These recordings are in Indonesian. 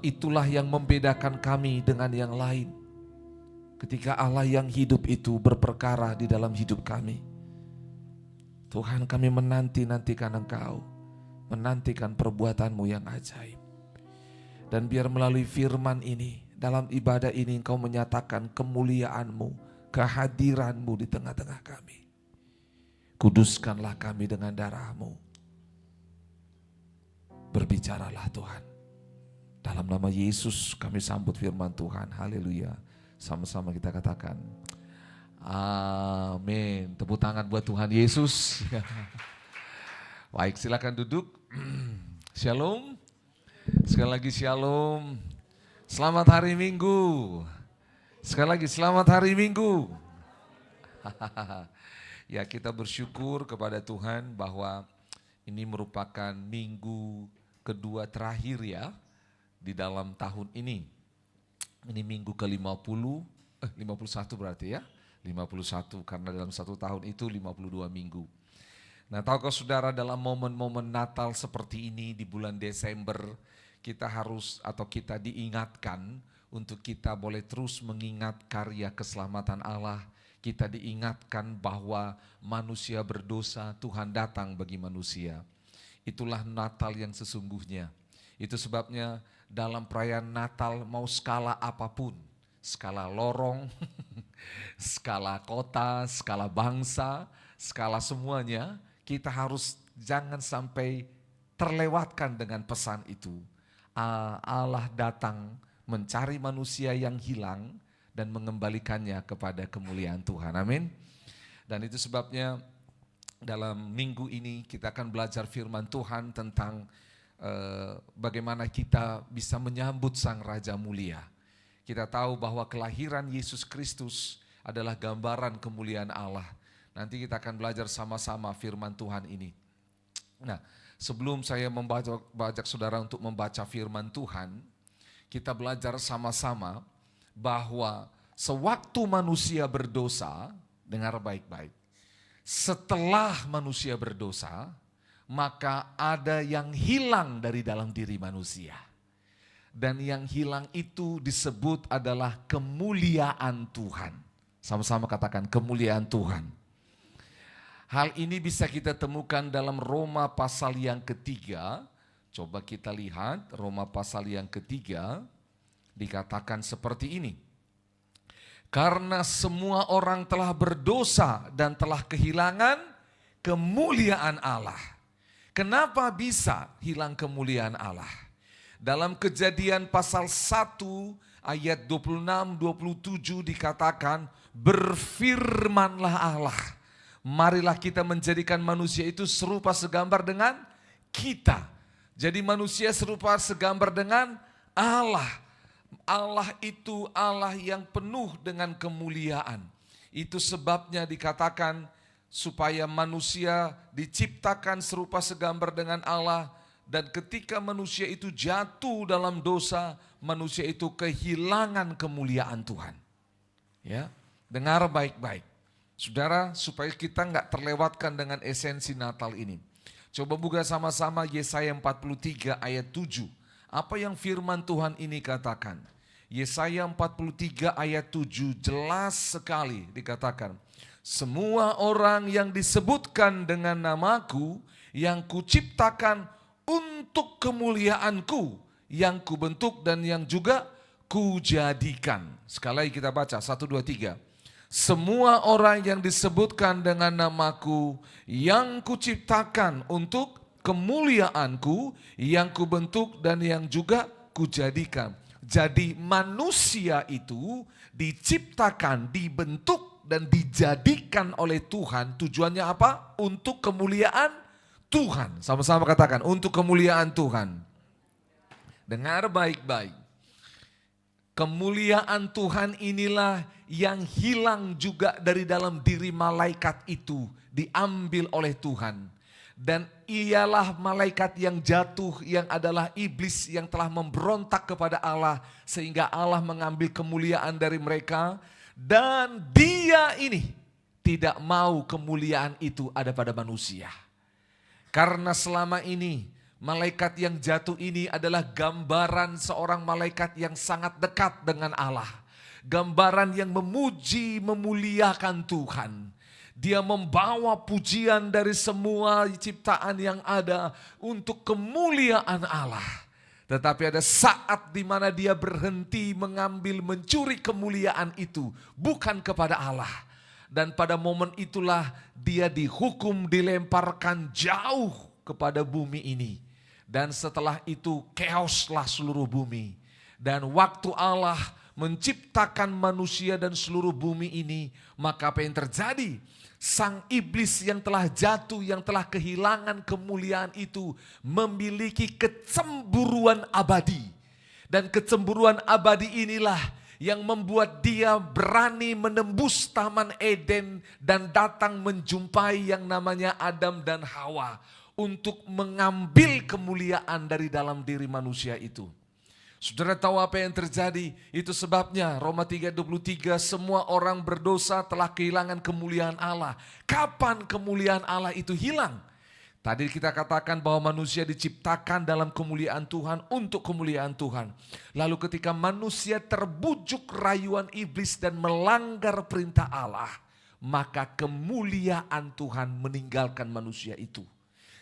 Itulah yang membedakan kami dengan yang lain. Ketika Allah yang hidup itu berperkara di dalam hidup kami. Tuhan, kami menanti-nantikan Engkau, menantikan perbuatan-Mu yang ajaib. Dan biar melalui firman ini, dalam ibadah ini Engkau menyatakan kemuliaan-Mu, kehadiran-Mu di tengah-tengah kami. Kuduskanlah kami dengan darah-Mu. Berbicaralah Tuhan. Dalam nama Yesus kami sambut firman Tuhan. Haleluya. Sama-sama kita katakan amin. Tepuk tangan buat Tuhan Yesus. Baik, silakan duduk. Shalom. Sekali lagi shalom. Selamat hari Minggu. Sekali lagi selamat hari Minggu. Ya, kita bersyukur kepada Tuhan bahwa ini merupakan minggu kedua terakhir ya di dalam tahun ini. Ini minggu ke-50, 51 berarti ya. 51 karena dalam satu tahun itu 52 minggu. Nah, tahukah saudara, dalam momen-momen Natal seperti ini di bulan Desember, kita harus atau kita diingatkan untuk kita boleh terus mengingat karya keselamatan Allah. Kita diingatkan bahwa manusia berdosa, Tuhan datang bagi manusia. Itulah Natal yang sesungguhnya. Itu sebabnya dalam perayaan Natal mau skala apapun, skala lorong, skala kota, skala bangsa, skala semuanya, kita harus jangan sampai terlewatkan dengan pesan itu. Allah datang mencari manusia yang hilang dan mengembalikannya kepada kemuliaan Tuhan. Amin. Dan itu sebabnya dalam minggu ini kita akan belajar firman Tuhan tentang bagaimana kita bisa menyambut Sang Raja Mulia. Kita tahu bahwa kelahiran Yesus Kristus adalah gambaran kemuliaan Allah. Nanti kita akan belajar sama-sama firman Tuhan ini. Nah, sebelum saya membajak saudara untuk membaca firman Tuhan, kita belajar sama-sama bahwa sewaktu manusia berdosa, dengar baik-baik, setelah manusia berdosa, maka ada yang hilang dari dalam diri manusia. Dan yang hilang itu disebut adalah kemuliaan Tuhan. Sama-sama katakan kemuliaan Tuhan. Hal ini bisa kita temukan dalam Roma pasal yang ketiga. Coba kita lihat Roma pasal yang ketiga, dikatakan seperti ini. Karena semua orang telah berdosa dan telah kehilangan kemuliaan Allah. Kenapa bisa hilang kemuliaan Allah? Dalam Kejadian pasal 1 ayat 26-27 dikatakan, berfirmanlah Allah, marilah kita menjadikan manusia itu serupa segambar dengan kita. Jadi manusia serupa segambar dengan Allah. Allah itu Allah yang penuh dengan kemuliaan. Itu sebabnya dikatakan supaya manusia diciptakan serupa segambar dengan Allah, dan ketika manusia itu jatuh dalam dosa, manusia itu kehilangan kemuliaan Tuhan. Ya, dengar baik-baik, saudara, supaya kita nggak terlewatkan dengan esensi Natal ini. Coba buka sama-sama Yesaya 43 ayat 7. Apa yang firman Tuhan ini katakan? Yesaya 43 ayat 7 jelas sekali dikatakan, semua orang yang disebutkan dengan namaku, yang kuciptakan untuk kemuliaanku, yang kubentuk dan yang juga kujadikan. Sekali lagi kita baca, 1, 2, 3. Semua orang yang disebutkan dengan namaku, yang kuciptakan untuk kemuliaanku, yang kubentuk dan yang juga kujadikan. Jadi manusia itu diciptakan, dibentuk, dan dijadikan oleh Tuhan. Tujuannya apa? Untuk kemuliaan Tuhan. Sama-sama katakan, untuk kemuliaan Tuhan. Dengar baik-baik. Kemuliaan Tuhan inilah yang hilang juga dari dalam diri malaikat itu, diambil oleh Tuhan. Dan ialah malaikat yang jatuh, yang adalah iblis yang telah memberontak kepada Allah, sehingga Allah mengambil kemuliaan dari mereka. Dan dia ini tidak mau kemuliaan itu ada pada manusia. Karena selama ini Malaikat yang jatuh ini adalah gambaran seorang malaikat yang sangat dekat dengan Allah. Gambaran yang memuji, memuliakan Tuhan. Dia membawa pujian dari semua ciptaan yang ada untuk kemuliaan Allah. Tetapi ada saat di mana dia berhenti mengambil, mencuri kemuliaan itu bukan kepada Allah. Dan pada momen itulah dia dihukum, dilemparkan jauh kepada bumi ini. Dan setelah itu chaoslah seluruh bumi. Dan waktu Allah menciptakan manusia dan seluruh bumi ini, maka apa yang terjadi? Sang iblis yang telah jatuh, yang telah kehilangan kemuliaan itu memiliki kecemburuan abadi. Dan kecemburuan abadi inilah yang membuat dia berani menembus Taman Eden dan datang menjumpai yang namanya Adam dan Hawa untuk mengambil kemuliaan dari dalam diri manusia itu. Saudara tahu apa yang terjadi? Itu sebabnya Roma 3:23, semua orang berdosa telah kehilangan kemuliaan Allah. Kapan kemuliaan Allah itu hilang? Tadi kita katakan bahwa manusia diciptakan dalam kemuliaan Tuhan untuk kemuliaan Tuhan. Lalu ketika manusia terbujuk rayuan iblis dan melanggar perintah Allah, maka kemuliaan Tuhan meninggalkan manusia itu.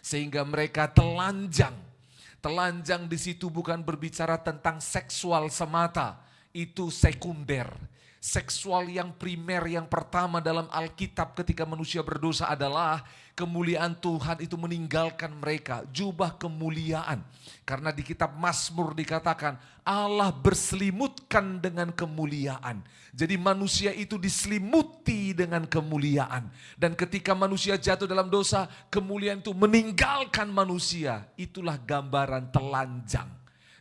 Sehingga mereka telanjang. Telanjang di situ bukan berbicara tentang seksual semata, itu sekunder. Seksual yang primer, yang pertama dalam Alkitab ketika manusia berdosa adalah kemuliaan Tuhan itu meninggalkan mereka, jubah kemuliaan. Karena di kitab Mazmur dikatakan Allah berselimutkan dengan kemuliaan. Jadi manusia itu diselimuti dengan kemuliaan. Dan ketika manusia jatuh dalam dosa, kemuliaan itu meninggalkan manusia. Itulah gambaran telanjang.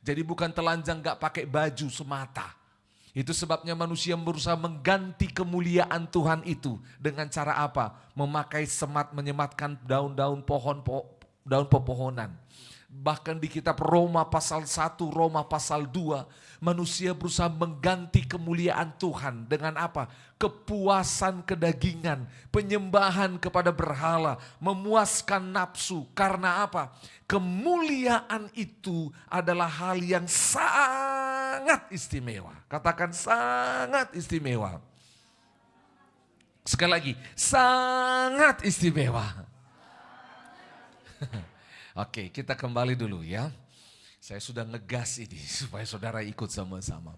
Jadi bukan telanjang gak pakai baju semata. Itu sebabnya manusia berusaha mengganti kemuliaan Tuhan itu. Dengan cara apa? Memakai semat, menyematkan daun-daun daun pepohonan. Bahkan di kitab Roma pasal 1, Roma pasal 2, manusia berusaha mengganti kemuliaan Tuhan dengan apa? Kepuasan kedagingan, penyembahan kepada berhala, memuaskan nafsu. Karena apa? Kemuliaan itu adalah hal yang sangat istimewa. Katakan sangat istimewa. Sekali lagi, sangat istimewa. Oke, kita kembali dulu ya. Saya sudah ngegas ini supaya saudara ikut sama-sama.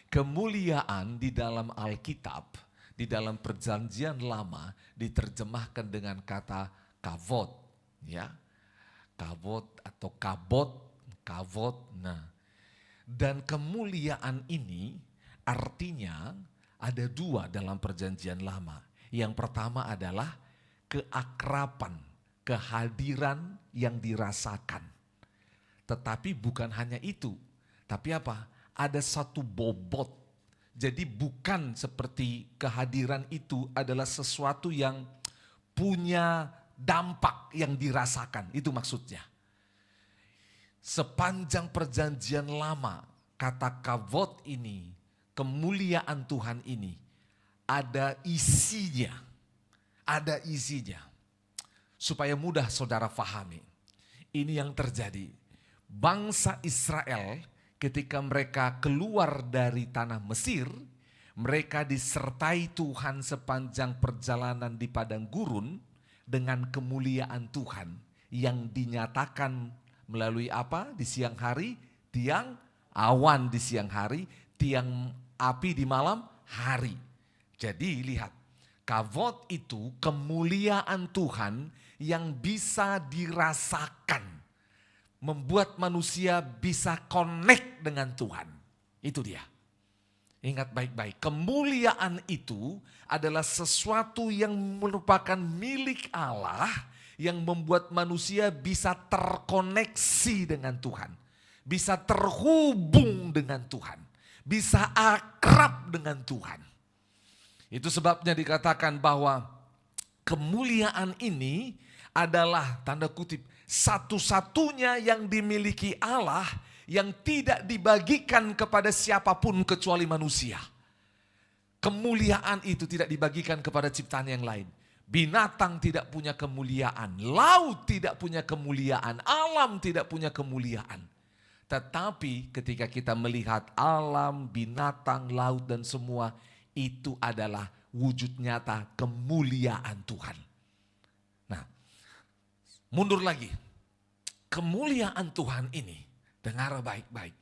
Kemuliaan di dalam Alkitab, di dalam Perjanjian Lama diterjemahkan dengan kata kavod, ya. Kavod atau kavod. Nah, dan kemuliaan ini artinya ada dua dalam Perjanjian Lama. Yang pertama adalah keakraban, kehadiran yang dirasakan. Tetapi bukan hanya itu. Tapi apa? Ada satu bobot. Jadi bukan seperti kehadiran itu adalah sesuatu yang punya dampak yang dirasakan. Itu maksudnya. Sepanjang Perjanjian Lama, kata kavod ini, kemuliaan Tuhan ini, ada isinya. Ada isinya. Supaya mudah saudara fahami. Ini yang terjadi. Bangsa Israel ketika mereka keluar dari tanah Mesir, mereka disertai Tuhan sepanjang perjalanan di padang gurun dengan kemuliaan Tuhan yang dinyatakan melalui apa? Di siang hari, tiang awan di siang hari, tiang api di malam hari. Jadi lihat, kavod itu kemuliaan Tuhan yang bisa dirasakan. Membuat manusia bisa connect dengan Tuhan. Itu dia. Ingat baik-baik, kemuliaan itu adalah sesuatu yang merupakan milik Allah yang membuat manusia bisa terkoneksi dengan Tuhan. Bisa terhubung dengan Tuhan. Bisa akrab dengan Tuhan. Itu sebabnya dikatakan bahwa kemuliaan ini adalah tanda kutip satu-satunya yang dimiliki Allah yang tidak dibagikan kepada siapapun kecuali manusia. Kemuliaan itu tidak dibagikan kepada ciptaan yang lain. Binatang tidak punya kemuliaan, laut tidak punya kemuliaan, alam tidak punya kemuliaan. Tetapi ketika kita melihat alam, binatang, laut dan semua, itu adalah wujud nyata kemuliaan Tuhan. Nah, mundur lagi. Kemuliaan Tuhan ini, dengar baik-baik.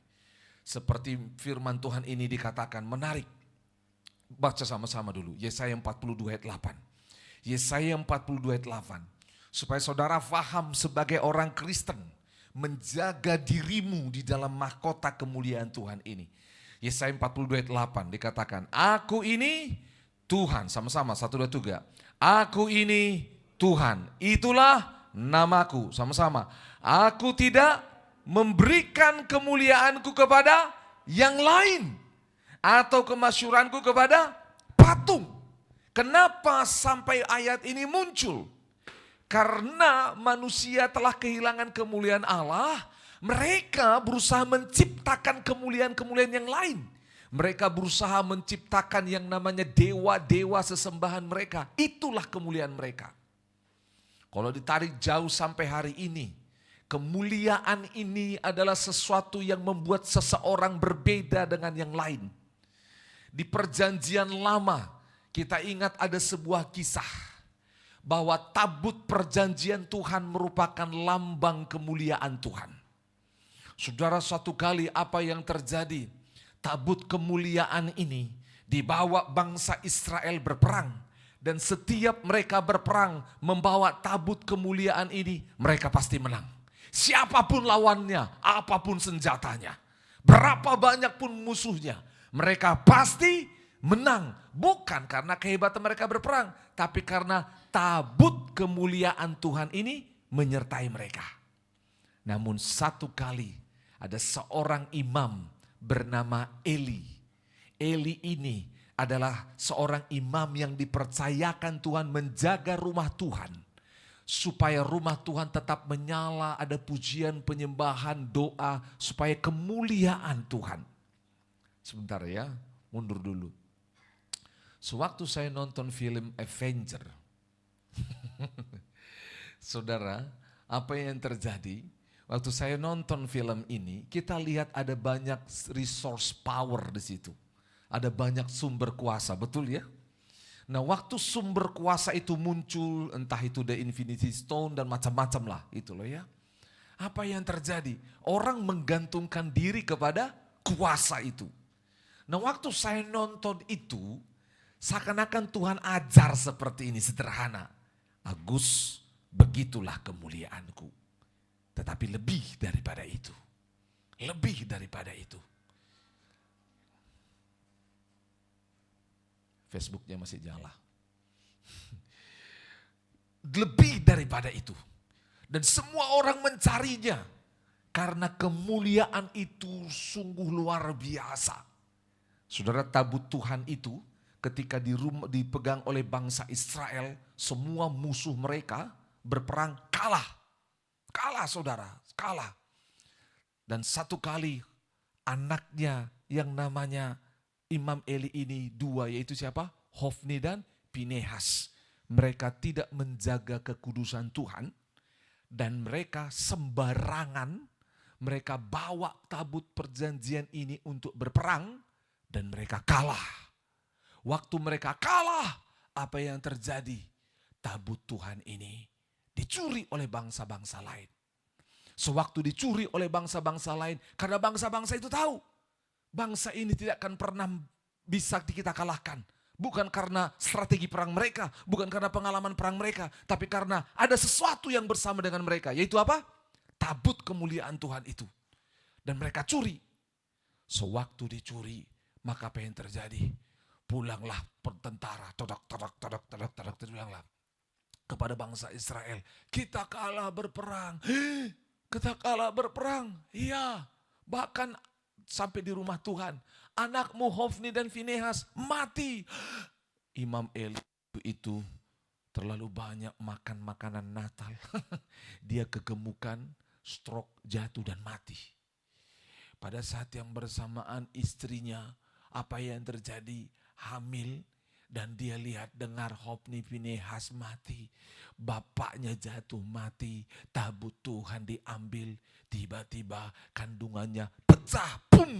Seperti firman Tuhan ini dikatakan menarik. Baca sama-sama dulu, Yesaya 42 ayat 8. Yesaya 42 ayat 8. Supaya saudara faham sebagai orang Kristen, menjaga dirimu di dalam mahkota kemuliaan Tuhan ini. Yesaya 42 ayat 8 dikatakan, aku ini Tuhan, sama-sama 1, 2, 3. Aku ini Tuhan, itulah namaku, sama-sama. Aku tidak memberikan kemuliaanku kepada yang lain, atau kemasyuranku kepada patung. Kenapa sampai ayat ini muncul? Karena manusia telah kehilangan kemuliaan Allah, mereka berusaha menciptakan kemuliaan-kemuliaan yang lain. Mereka berusaha menciptakan yang namanya dewa-dewa sesembahan mereka. Itulah kemuliaan mereka. Kalau ditarik jauh sampai hari ini, kemuliaan ini adalah sesuatu yang membuat seseorang berbeda dengan yang lain. Di perjanjian lama, kita ingat ada sebuah kisah bahwa tabut perjanjian Tuhan merupakan lambang kemuliaan Tuhan. Saudara, suatu kali apa yang terjadi? Tabut kemuliaan ini dibawa bangsa Israel berperang. Dan setiap mereka berperang membawa tabut kemuliaan ini, mereka pasti menang. Siapapun lawannya, apapun senjatanya, berapa banyak pun musuhnya, mereka pasti menang. Bukan karena kehebatan mereka berperang, tapi karena tabut kemuliaan Tuhan ini menyertai mereka. Namun satu kali ada seorang imam bernama Eli. Eli ini adalah seorang imam yang dipercayakan Tuhan menjaga rumah Tuhan. Supaya rumah Tuhan tetap menyala, ada pujian, penyembahan, doa, supaya kemuliaan Tuhan. Sebentar ya, mundur dulu. Sewaktu saya nonton film Avenger, saudara, apa yang terjadi? Waktu saya nonton film ini, kita lihat ada banyak resource power di situ. Ada banyak sumber kuasa, betul ya? Nah, waktu sumber kuasa itu muncul, entah itu The Infinity Stone dan macam-macam lah, itu loh ya. Apa yang terjadi? Orang menggantungkan diri kepada kuasa itu. Nah, waktu saya nonton itu, seakan-akan Tuhan ajar seperti ini, sederhana. Agus, begitulah kemuliaanku. Tetapi lebih daripada itu. Lebih daripada itu. Facebooknya masih nyala. Lebih daripada itu. Dan semua orang mencarinya. Karena kemuliaan itu sungguh luar biasa. Saudara, tabut Tuhan itu ketika dipegang oleh bangsa Israel, semua musuh mereka berperang kalah. Kalah saudara, kalah. Dan satu kali anaknya yang namanya Imam Eli ini dua, yaitu siapa? Hofni dan Pinehas. Mereka tidak menjaga kekudusan Tuhan dan mereka sembarangan, mereka bawa tabut perjanjian ini untuk berperang dan mereka kalah. Waktu mereka kalah, apa yang terjadi? Tabut Tuhan ini dicuri oleh bangsa-bangsa lain. Sewaktu dicuri oleh bangsa-bangsa lain, karena bangsa-bangsa itu tahu, bangsa ini tidak akan pernah bisa kita kalahkan. Bukan karena strategi perang mereka, bukan karena pengalaman perang mereka, tapi karena ada sesuatu yang bersama dengan mereka. Yaitu apa? Tabut kemuliaan Tuhan itu. Dan mereka curi. Sewaktu dicuri, maka apa yang terjadi? Pulanglah tentara, pulanglah kepada bangsa Israel. Kita kalah berperang. Kita kalah berperang. Iya, bahkan sampai di rumah Tuhan. Anakmu Hofni dan Finehas mati. Imam Eli itu terlalu banyak makan makanan Natal. Dia kegemukan, stroke, jatuh dan mati. Pada saat yang bersamaan istrinya, apa yang terjadi? Hamil Dan dia lihat dengar Hofni Finehas mati. Bapaknya jatuh mati. Tabut Tuhan diambil. Tiba-tiba kandungannya pecah. Pum!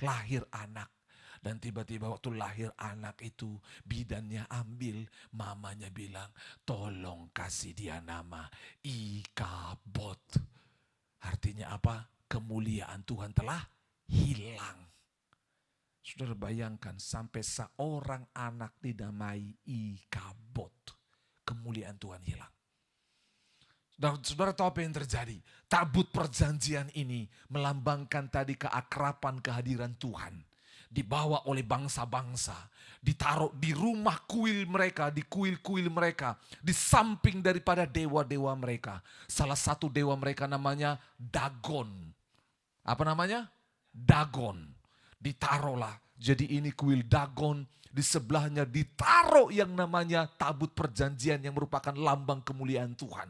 Lahir anak. Dan tiba-tiba waktu lahir anak itu bidannya ambil. Mamanya bilang tolong kasih dia nama Ikabod. Artinya apa? Kemuliaan Tuhan telah hilang. Saudara bayangkan sampai seorang anak dinamai Ikabod. Kemuliaan Tuhan hilang. Dan saudara tahu apa yang terjadi? Tabut perjanjian ini melambangkan tadi keakraban kehadiran Tuhan. Dibawa oleh bangsa-bangsa. Ditaruh di rumah kuil mereka, di kuil-kuil mereka. Di samping daripada dewa-dewa mereka. Salah satu dewa mereka namanya Dagon. Apa namanya? Dagon. Ditaruhlah. Jadi ini kuil Dagon. Di sebelahnya ditaruh yang namanya tabut perjanjian yang merupakan lambang kemuliaan Tuhan.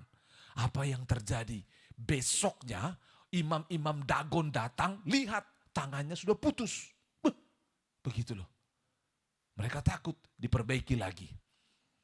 Apa yang terjadi? Besoknya imam-imam Dagon datang, lihat tangannya sudah putus. Begitu loh. Mereka takut, diperbaiki lagi.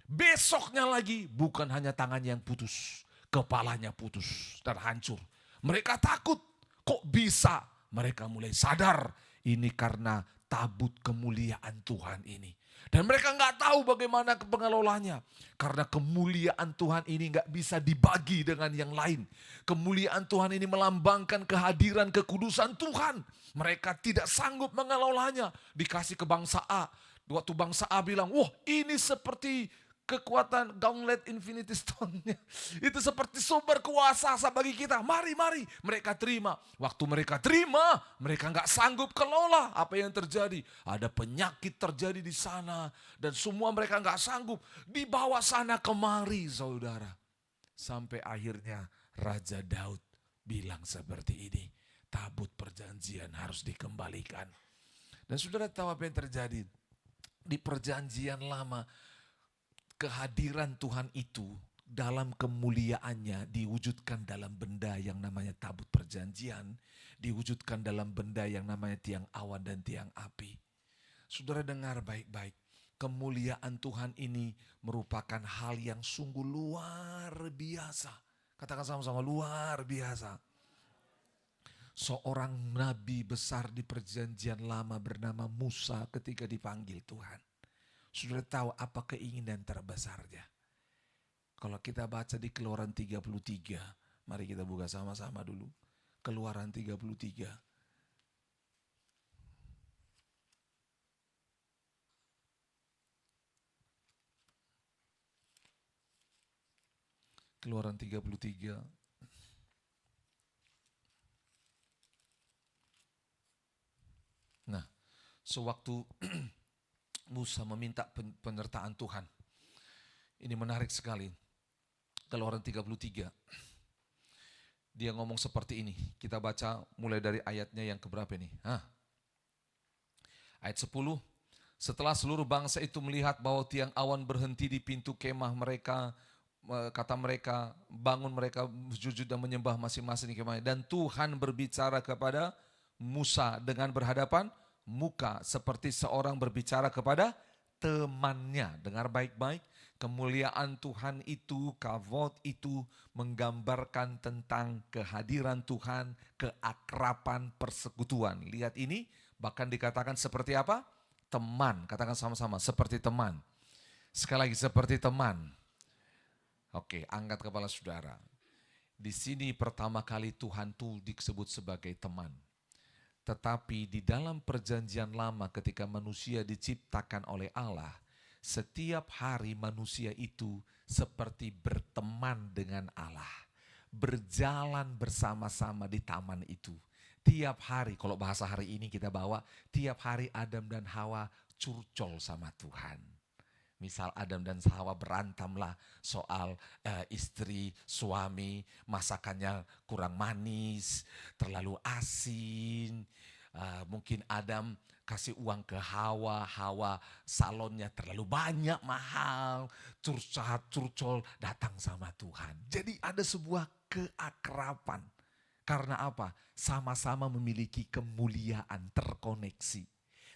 Besoknya lagi bukan hanya tangannya yang putus, kepalanya putus dan hancur. Mereka takut, kok bisa? Mereka mulai sadar ini karena tabut kemuliaan Tuhan ini. Dan mereka nggak tahu bagaimana pengelolanya. Karena kemuliaan Tuhan ini nggak bisa dibagi dengan yang lain. Kemuliaan Tuhan ini melambangkan kehadiran kekudusan Tuhan. Mereka tidak sanggup mengelolanya. Dikasih ke bangsa A. Waktu bangsa A bilang, wah ini seperti kekuatan Gauntlet Infinity Stone-nya. Itu seperti sumber kuasa bagi kita. Mari. Mereka terima. Waktu mereka terima, mereka nggak sanggup kelola. Apa yang terjadi? Ada penyakit terjadi di sana. Dan semua mereka nggak sanggup. Dibawa sana kemari, saudara. Sampai akhirnya Raja Daud bilang seperti ini. Tabut perjanjian harus dikembalikan. Dan saudara tahu apa yang terjadi? Di perjanjian lama, kehadiran Tuhan itu dalam kemuliaannya diwujudkan dalam benda yang namanya tabut perjanjian. Diwujudkan dalam benda yang namanya tiang awan dan tiang api. Saudara dengar baik-baik. Kemuliaan Tuhan ini merupakan hal yang sungguh luar biasa. Katakan sama-sama, luar biasa. Seorang nabi besar di perjanjian lama bernama Musa ketika dipanggil Tuhan. Sudah tahu apa keinginan terbesarnya? Kalau kita baca di Keluaran 33, mari kita buka sama-sama dulu. Keluaran 33. Keluaran 33. Nah, sewaktu Musa meminta penyertaan Tuhan. Ini menarik sekali. Keluaran 33. Dia ngomong seperti ini. Kita baca mulai dari ayatnya yang keberapa ini. Ayat 10. Setelah seluruh bangsa itu melihat bahwa tiang awan berhenti di pintu kemah mereka, kata mereka, bangun mereka sujud dan menyembah masing-masing di kemahnya. Dan Tuhan berbicara kepada Musa dengan berhadapan muka seperti seorang berbicara kepada temannya. Dengar baik-baik, kemuliaan Tuhan itu, kavod itu menggambarkan tentang kehadiran Tuhan, keakraban persekutuan. Lihat ini, bahkan dikatakan seperti apa? Teman, katakan sama-sama, seperti teman. Sekali lagi, seperti teman. Oke, angkat kepala saudara. Di sini pertama kali Tuhan itu disebut sebagai teman. Tetapi di dalam perjanjian lama ketika manusia diciptakan oleh Allah, setiap hari manusia itu seperti berteman dengan Allah. Berjalan bersama-sama di taman itu. Tiap hari, kalau bahasa hari ini kita bawa, tiap hari Adam dan Hawa curcol sama Tuhan. Misal Adam dan Hawa berantamlah soal istri, suami, masakannya kurang manis, terlalu asin. Mungkin Adam kasih uang ke Hawa, Hawa salonnya terlalu banyak, mahal. Curcol datang sama Tuhan. Jadi ada sebuah keakraban. Karena apa? Sama-sama memiliki kemuliaan terkoneksi.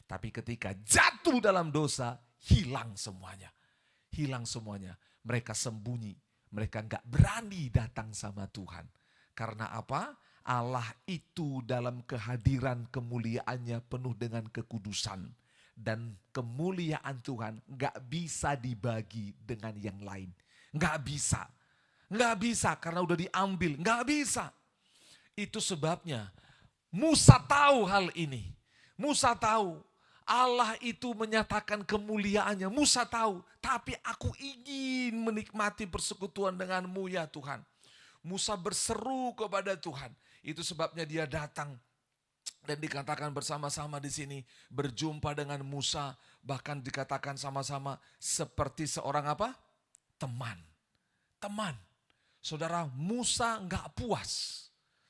Tapi ketika jatuh dalam dosa, hilang semuanya. Hilang semuanya. Mereka sembunyi. Mereka nggak berani datang sama Tuhan. Karena apa? Allah itu dalam kehadiran kemuliaannya penuh dengan kekudusan. Dan kemuliaan Tuhan nggak bisa dibagi dengan yang lain. Nggak bisa. Nggak bisa karena udah diambil. Nggak bisa. Itu sebabnya Musa tahu hal ini. Musa tahu Allah itu menyatakan kemuliaannya. Musa tahu, tapi aku ingin menikmati persekutuan denganmu ya Tuhan. Musa berseru kepada Tuhan. Itu sebabnya dia datang dan dikatakan bersama-sama di sini berjumpa dengan Musa, bahkan dikatakan sama-sama seperti seorang apa? Teman. Teman. Saudara, Musa enggak puas.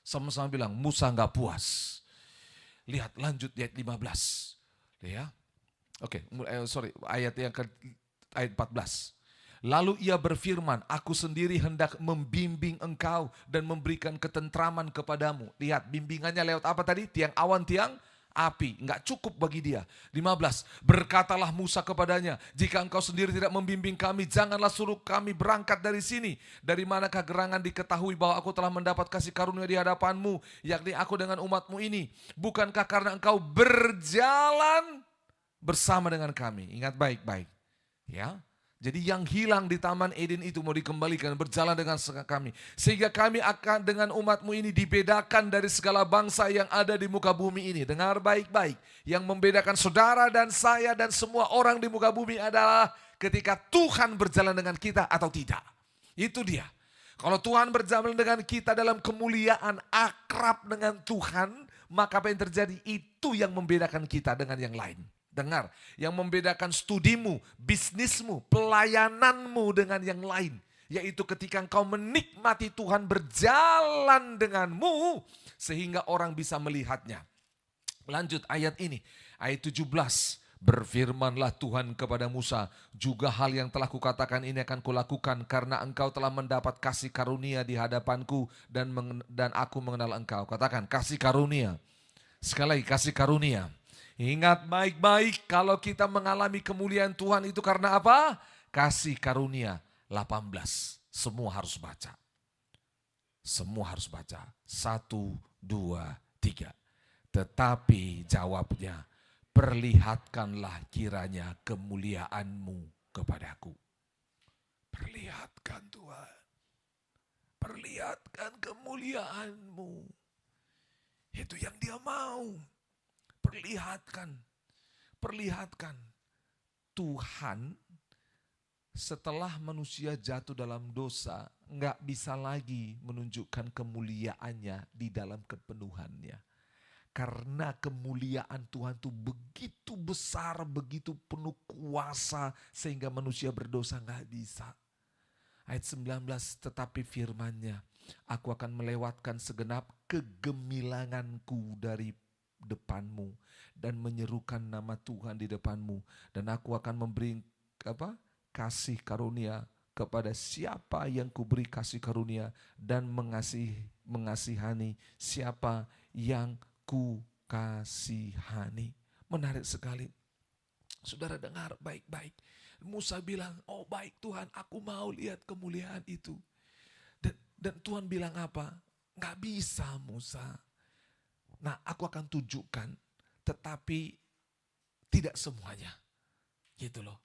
Sama-sama bilang Musa enggak puas. Lihat lanjut di ayat 15. Ya. Oke, ayat yang ke ayat 14. Lalu ia berfirman, aku sendiri hendak membimbing engkau dan memberikan ketentraman kepadamu. Lihat, bimbingannya lewat apa tadi? Tiang awan, tiang api. Enggak cukup bagi dia. 15, berkatalah Musa kepadanya, jika engkau sendiri tidak membimbing kami, janganlah suruh kami berangkat dari sini. Dari manakah gerangan diketahui bahwa aku telah mendapat kasih karunia di hadapanmu, yakni aku dengan umatmu ini. Bukankah karena engkau berjalan bersama dengan kami? Ingat baik-baik. Ya. Jadi yang hilang di Taman Eden itu mau dikembalikan, berjalan dengan kami. Sehingga kami akan dengan umatmu ini dibedakan dari segala bangsa yang ada di muka bumi ini. Dengar baik-baik. Yang membedakan saudara dan saya dan semua orang di muka bumi adalah ketika Tuhan berjalan dengan kita atau tidak. Itu dia. Kalau Tuhan berjalan dengan kita dalam kemuliaan, akrab dengan Tuhan, maka apa yang terjadi? Itu yang membedakan kita dengan yang lain. Dengar, yang membedakan studimu, bisnismu, pelayananmu dengan yang lain. Yaitu ketika engkau menikmati Tuhan berjalan denganmu, sehingga orang bisa melihatnya. Lanjut ayat ini, ayat 17. Berfirmanlah Tuhan kepada Musa, juga hal yang telah kukatakan ini akan kulakukan, karena engkau telah mendapat kasih karunia di hadapanku, dan aku mengenal engkau. Katakan, kasih karunia. Sekali lagi, kasih karunia. Ingat baik-baik, kalau kita mengalami kemuliaan Tuhan itu karena apa? Kasih karunia. 18, semua harus baca. Semua harus baca. 1, 2, 3. Tetapi jawabnya, perlihatkanlah kiranya kemuliaanmu kepadaku. Perlihatkan Tuhan. Perlihatkan kemuliaanmu. Itu yang dia mau. Perlihatkan. Tuhan setelah manusia jatuh dalam dosa, nggak bisa lagi menunjukkan kemuliaannya di dalam kepenuhannya. Karena kemuliaan Tuhan itu begitu besar, begitu penuh kuasa, sehingga manusia berdosa nggak bisa. Ayat 19, tetapi firman-Nya, aku akan melewatkan segenap kegemilanganku dari depanmu dan menyerukan nama Tuhan di depanmu, dan aku akan memberi kasih karunia kepada siapa yang kuberi kasih karunia, dan mengasihani siapa yang ku kasihani. Menarik sekali. Saudara dengar baik-baik. Musa bilang, oh baik Tuhan, aku mau lihat kemuliaan itu. Dan Tuhan bilang apa? Nggak bisa Musa. Nah, aku akan tunjukkan, tetapi tidak semuanya. Gitu loh.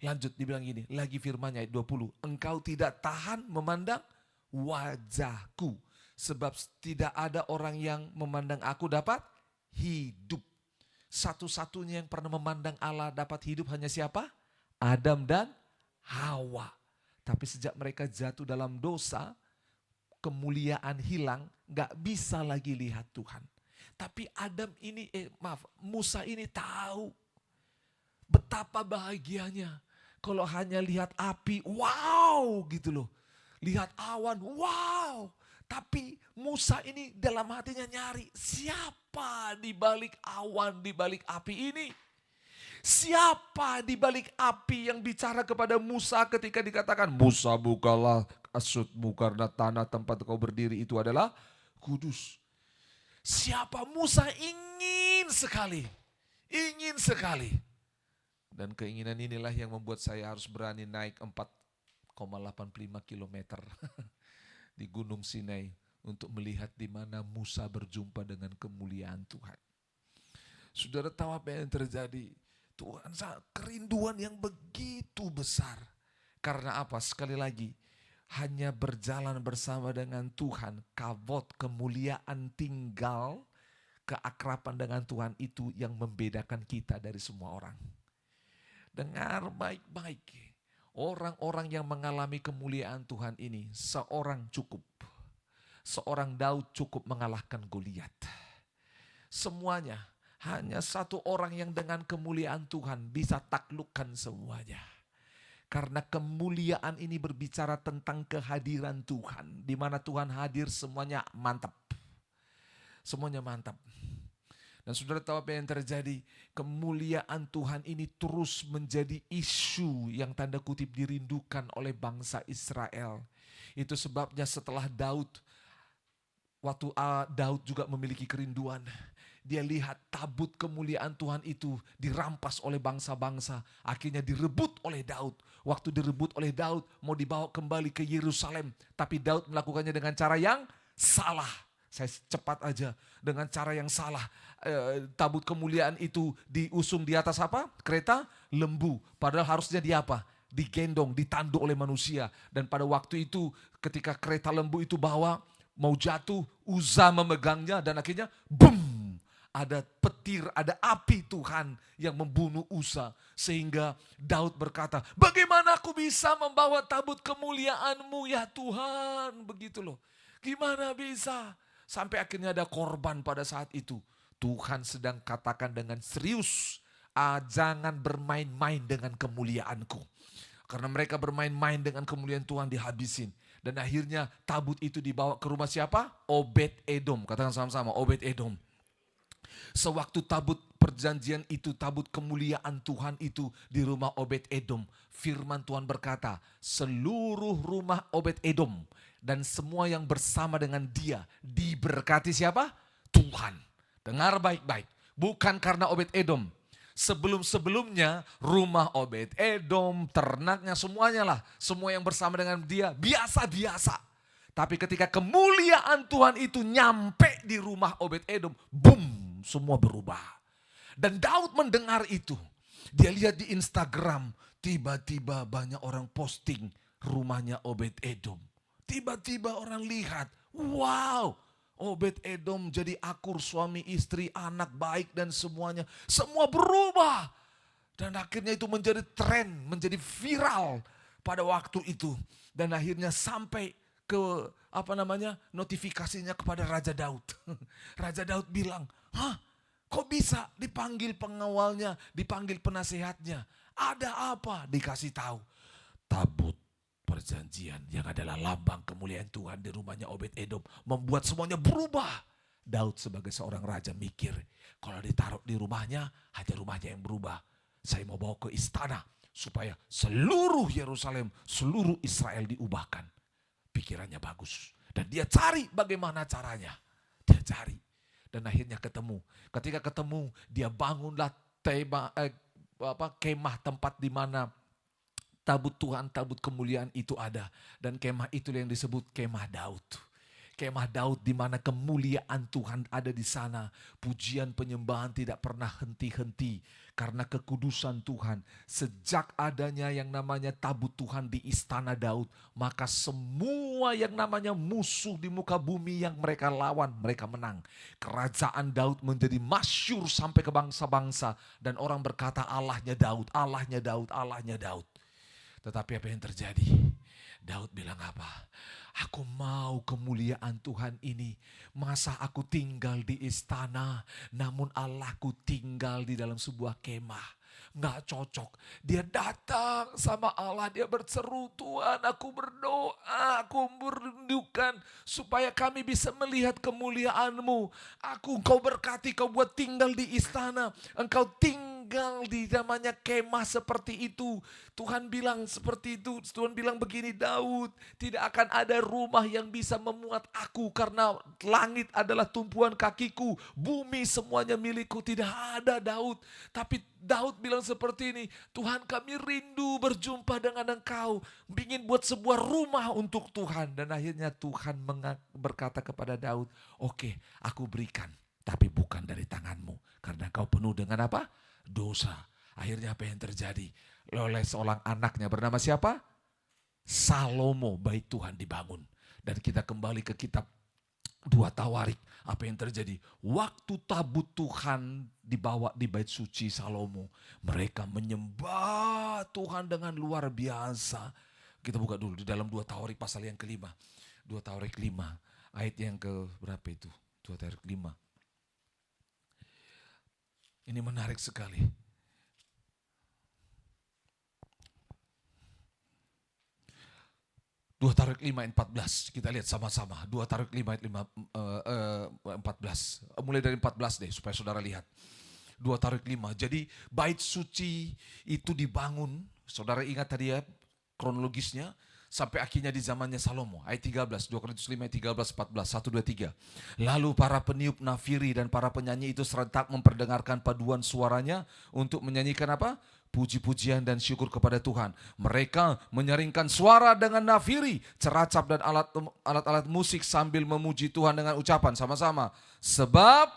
Lanjut dibilang gini, lagi firman-Nya ayat 20. Engkau tidak tahan memandang wajahku, sebab tidak ada orang yang memandang aku dapat hidup. Satu-satunya yang pernah memandang Allah dapat hidup hanya siapa? Adam dan Hawa. Tapi sejak mereka jatuh dalam dosa, kemuliaan hilang, gak bisa lagi lihat Tuhan. Tapi Musa ini tahu betapa bahagianya kalau hanya lihat api, wow gitu loh. Lihat awan, wow. Tapi Musa ini dalam hatinya nyari, siapa di balik awan, di balik api ini? Siapa di balik api yang bicara kepada Musa ketika dikatakan, Musa bukalah kasutmu karena tanah tempat kau berdiri itu adalah kudus. Siapa? Musa ingin sekali. Ingin sekali. Dan keinginan inilah yang membuat saya harus berani naik 4,85 kilometer di Gunung Sinai untuk melihat di mana Musa berjumpa dengan kemuliaan Tuhan. Saudara tahu apa yang terjadi? Tuhan, kerinduan yang begitu besar. Karena apa? Sekali lagi, hanya berjalan bersama dengan Tuhan, kavod, kemuliaan tinggal, keakraban dengan Tuhan itu yang membedakan kita dari semua orang. Dengar baik-baik, orang-orang yang mengalami kemuliaan Tuhan ini, seorang cukup. Seorang Daud cukup mengalahkan Goliat. Semuanya, hanya satu orang yang dengan kemuliaan Tuhan bisa taklukkan semuanya. Karena kemuliaan ini berbicara tentang kehadiran Tuhan. Di mana Tuhan hadir semuanya mantap. Semuanya mantap. Dan saudara tahu apa yang terjadi? Kemuliaan Tuhan ini terus menjadi isu yang tanda kutip dirindukan oleh bangsa Israel. Itu sebabnya setelah Daud, waktu Daud juga memiliki kerinduan. Dia lihat tabut kemuliaan Tuhan itu dirampas oleh bangsa-bangsa. Akhirnya direbut oleh Daud. Waktu direbut oleh Daud mau dibawa kembali ke Yerusalem. Tapi Daud melakukannya dengan cara yang salah. Saya cepat aja, dengan cara yang salah. Tabut kemuliaan itu diusung di atas apa? Kereta lembu. Padahal harusnya di apa? Digendong, ditanduk oleh manusia. Dan pada waktu itu ketika kereta lembu itu bawa, mau jatuh, Uza memegangnya dan akhirnya boom! Ada petir, ada api Tuhan yang membunuh Uza. Sehingga Daud berkata, bagaimana aku bisa membawa tabut kemuliaan-Mu ya Tuhan? Begitu loh. Gimana bisa? Sampai akhirnya ada korban pada saat itu. Tuhan sedang katakan dengan serius, jangan bermain-main dengan kemuliaanku. Karena mereka bermain-main dengan kemuliaan Tuhan dihabisin. Dan akhirnya tabut itu dibawa ke rumah siapa? Obed-Edom. Katakan sama-sama, Obed-Edom. Sewaktu tabut perjanjian itu, tabut kemuliaan Tuhan itu di rumah Obed-Edom. Firman Tuhan berkata, seluruh rumah Obed-Edom dan semua yang bersama dengan dia diberkati siapa? Tuhan. Dengar baik-baik. Bukan karena Obed-Edom. Sebelum-sebelumnya rumah Obed-Edom, ternaknya semuanya lah. Semua yang bersama dengan dia biasa-biasa. Tapi ketika kemuliaan Tuhan itu nyampe di rumah Obed-Edom, boom, semua berubah. Dan Daud mendengar itu. Dia lihat di Instagram, tiba-tiba banyak orang posting rumahnya Obed-Edom. Tiba-tiba orang lihat, wow, Obed-Edom jadi akur, suami, istri, anak baik dan semuanya. Semua berubah. Dan akhirnya itu menjadi tren, menjadi viral pada waktu itu. Dan akhirnya sampai ke notifikasinya kepada Raja Daud. Raja Daud bilang, kok bisa dipanggil pengawalnya, dipanggil penasehatnya? Ada apa? Dikasih tahu. Tabut perjanjian yang adalah lambang kemuliaan Tuhan di rumahnya Obed-Edom membuat semuanya berubah. Daud sebagai seorang raja mikir, kalau ditaruh di rumahnya, hanya rumahnya yang berubah. Saya mau bawa ke istana supaya seluruh Yerusalem, seluruh Israel diubahkan. Pikirannya bagus. Dan dia cari bagaimana caranya. Dia cari. Dan akhirnya ketemu. Ketika ketemu, dia bangunlah kemah tempat di mana tabut Tuhan, tabut kemuliaan itu ada. Dan kemah itu yang disebut kemah Daud. Kemah Daud di mana kemuliaan Tuhan ada di sana. Pujian penyembahan tidak pernah henti-henti. Karena kekudusan Tuhan. Sejak adanya yang namanya tabut Tuhan di istana Daud. Maka semua yang namanya musuh di muka bumi yang mereka lawan, mereka menang. Kerajaan Daud menjadi masyhur sampai ke bangsa-bangsa. Dan orang berkata Allahnya Daud, Allahnya Daud, Allahnya Daud. Tetapi apa yang terjadi? Daud bilang apa? Aku mau kemuliaan Tuhan ini. Masa aku tinggal di istana, namun Allahku tinggal di dalam sebuah kemah. Nggak cocok. Dia datang sama Allah, dia berseru, Tuhan aku berdoa, aku merindukan supaya kami bisa melihat kemuliaan-Mu. Engkau berkati, kau buat tinggal di istana. Engkau tinggal tinggal di namanya kemah seperti itu. Tuhan bilang seperti itu. Tuhan bilang begini, Daud, tidak akan ada rumah yang bisa memuat aku karena langit adalah tumpuan kakiku, bumi semuanya milikku. Tidak ada Daud. Tapi Daud bilang seperti ini, Tuhan kami rindu berjumpa dengan Engkau, ingin buat sebuah rumah untuk Tuhan. Dan akhirnya Tuhan berkata kepada Daud, oke, aku berikan, tapi bukan dari tanganmu. Karena kau penuh dengan apa? Dosa. Akhirnya apa yang terjadi? Oleh seorang anaknya bernama siapa? Salomo, bait Tuhan dibangun. Dan kita kembali ke kitab 2 Tawarik. Apa yang terjadi? Waktu tabut Tuhan dibawa di bait suci Salomo, mereka menyembah Tuhan dengan luar biasa. Kita buka dulu di dalam 2 Tawarik pasal yang kelima. 2 Tawarik 5 ayat yang ke berapa itu? 2 Tawarik 5. Ini menarik sekali. 2 Tawarik 5 ayat 14, kita lihat sama-sama. 2 Tawarik 5 ayat 14, mulai dari 14 deh supaya saudara lihat. 2 Tawarik 5, jadi bait suci itu dibangun, saudara ingat tadi ya kronologisnya, sampai akhirnya di zamannya Salomo. Ayat 13, 2 Korintus 5 ayat 13, 14, 1, 2, 3. Lalu para peniup nafiri dan para penyanyi itu serentak memperdengarkan paduan suaranya untuk menyanyikan apa? Puji-pujian dan syukur kepada Tuhan. Mereka menyaringkan suara dengan nafiri, ceracap dan alat-alat musik sambil memuji Tuhan dengan ucapan sama-sama. Sebab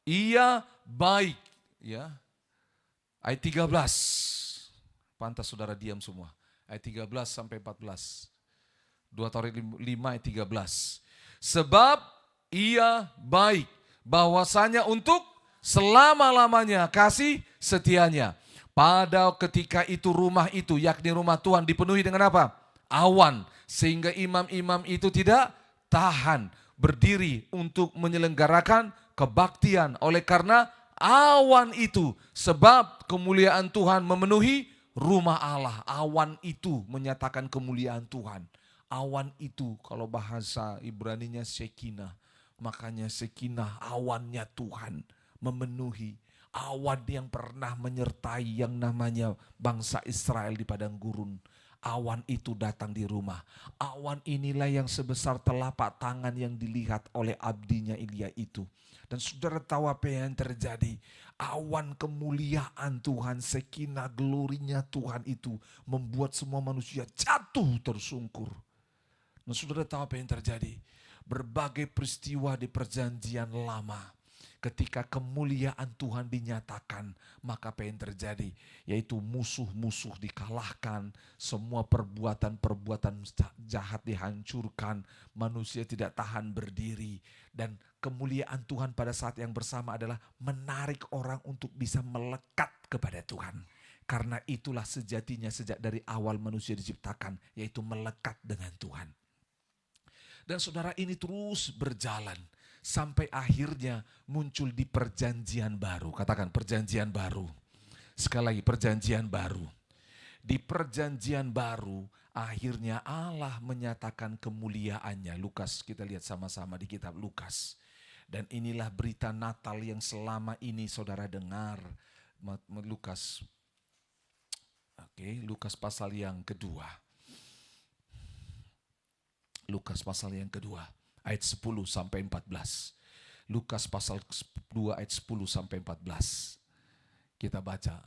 Ia baik. Ya. Ayat 13. Pantas saudara diam semua. Ayat 13 sampai 14. 2 Tawarik 5 ayat 13. Sebab Ia baik, bahwasanya untuk selama-lamanya kasih setianya. Pada ketika itu rumah itu, yakni rumah Tuhan, dipenuhi dengan apa? Awan, sehingga imam-imam itu tidak tahan berdiri untuk menyelenggarakan kebaktian. Oleh karena awan itu, sebab kemuliaan Tuhan memenuhi rumah Allah. Awan itu menyatakan kemuliaan Tuhan. Awan itu kalau bahasa Ibraninya Shekinah. Makanya Shekinah, awannya Tuhan memenuhi. Awan yang pernah menyertai yang namanya bangsa Israel di padang gurun. Awan itu datang di rumah. Awan inilah yang sebesar telapak tangan yang dilihat oleh abdinya Elia itu. Dan saudara tahu apa yang terjadi? Awan kemuliaan Tuhan, Shekinah, glorinya Tuhan itu membuat semua manusia jatuh tersungkur. Dan saudara tahu apa yang terjadi? Berbagai peristiwa di perjanjian lama. Ketika kemuliaan Tuhan dinyatakan, maka apa yang terjadi? Yaitu musuh-musuh dikalahkan, semua perbuatan-perbuatan jahat dihancurkan, manusia tidak tahan berdiri. Dan kemuliaan Tuhan pada saat yang bersama adalah menarik orang untuk bisa melekat kepada Tuhan. Karena itulah sejatinya sejak dari awal manusia diciptakan, yaitu melekat dengan Tuhan. Dan saudara, ini terus berjalan. Sampai akhirnya muncul di perjanjian baru. Katakan perjanjian baru. Sekali lagi perjanjian baru. Di perjanjian baru akhirnya Allah menyatakan kemuliaannya. Lukas, kita lihat sama-sama di kitab Lukas. Dan inilah berita Natal yang selama ini saudara dengar. Lukas. Lukas pasal yang kedua. Lukas pasal yang kedua. Ayat 10 sampai 14. Lukas pasal 2 ayat 10 sampai 14. Kita baca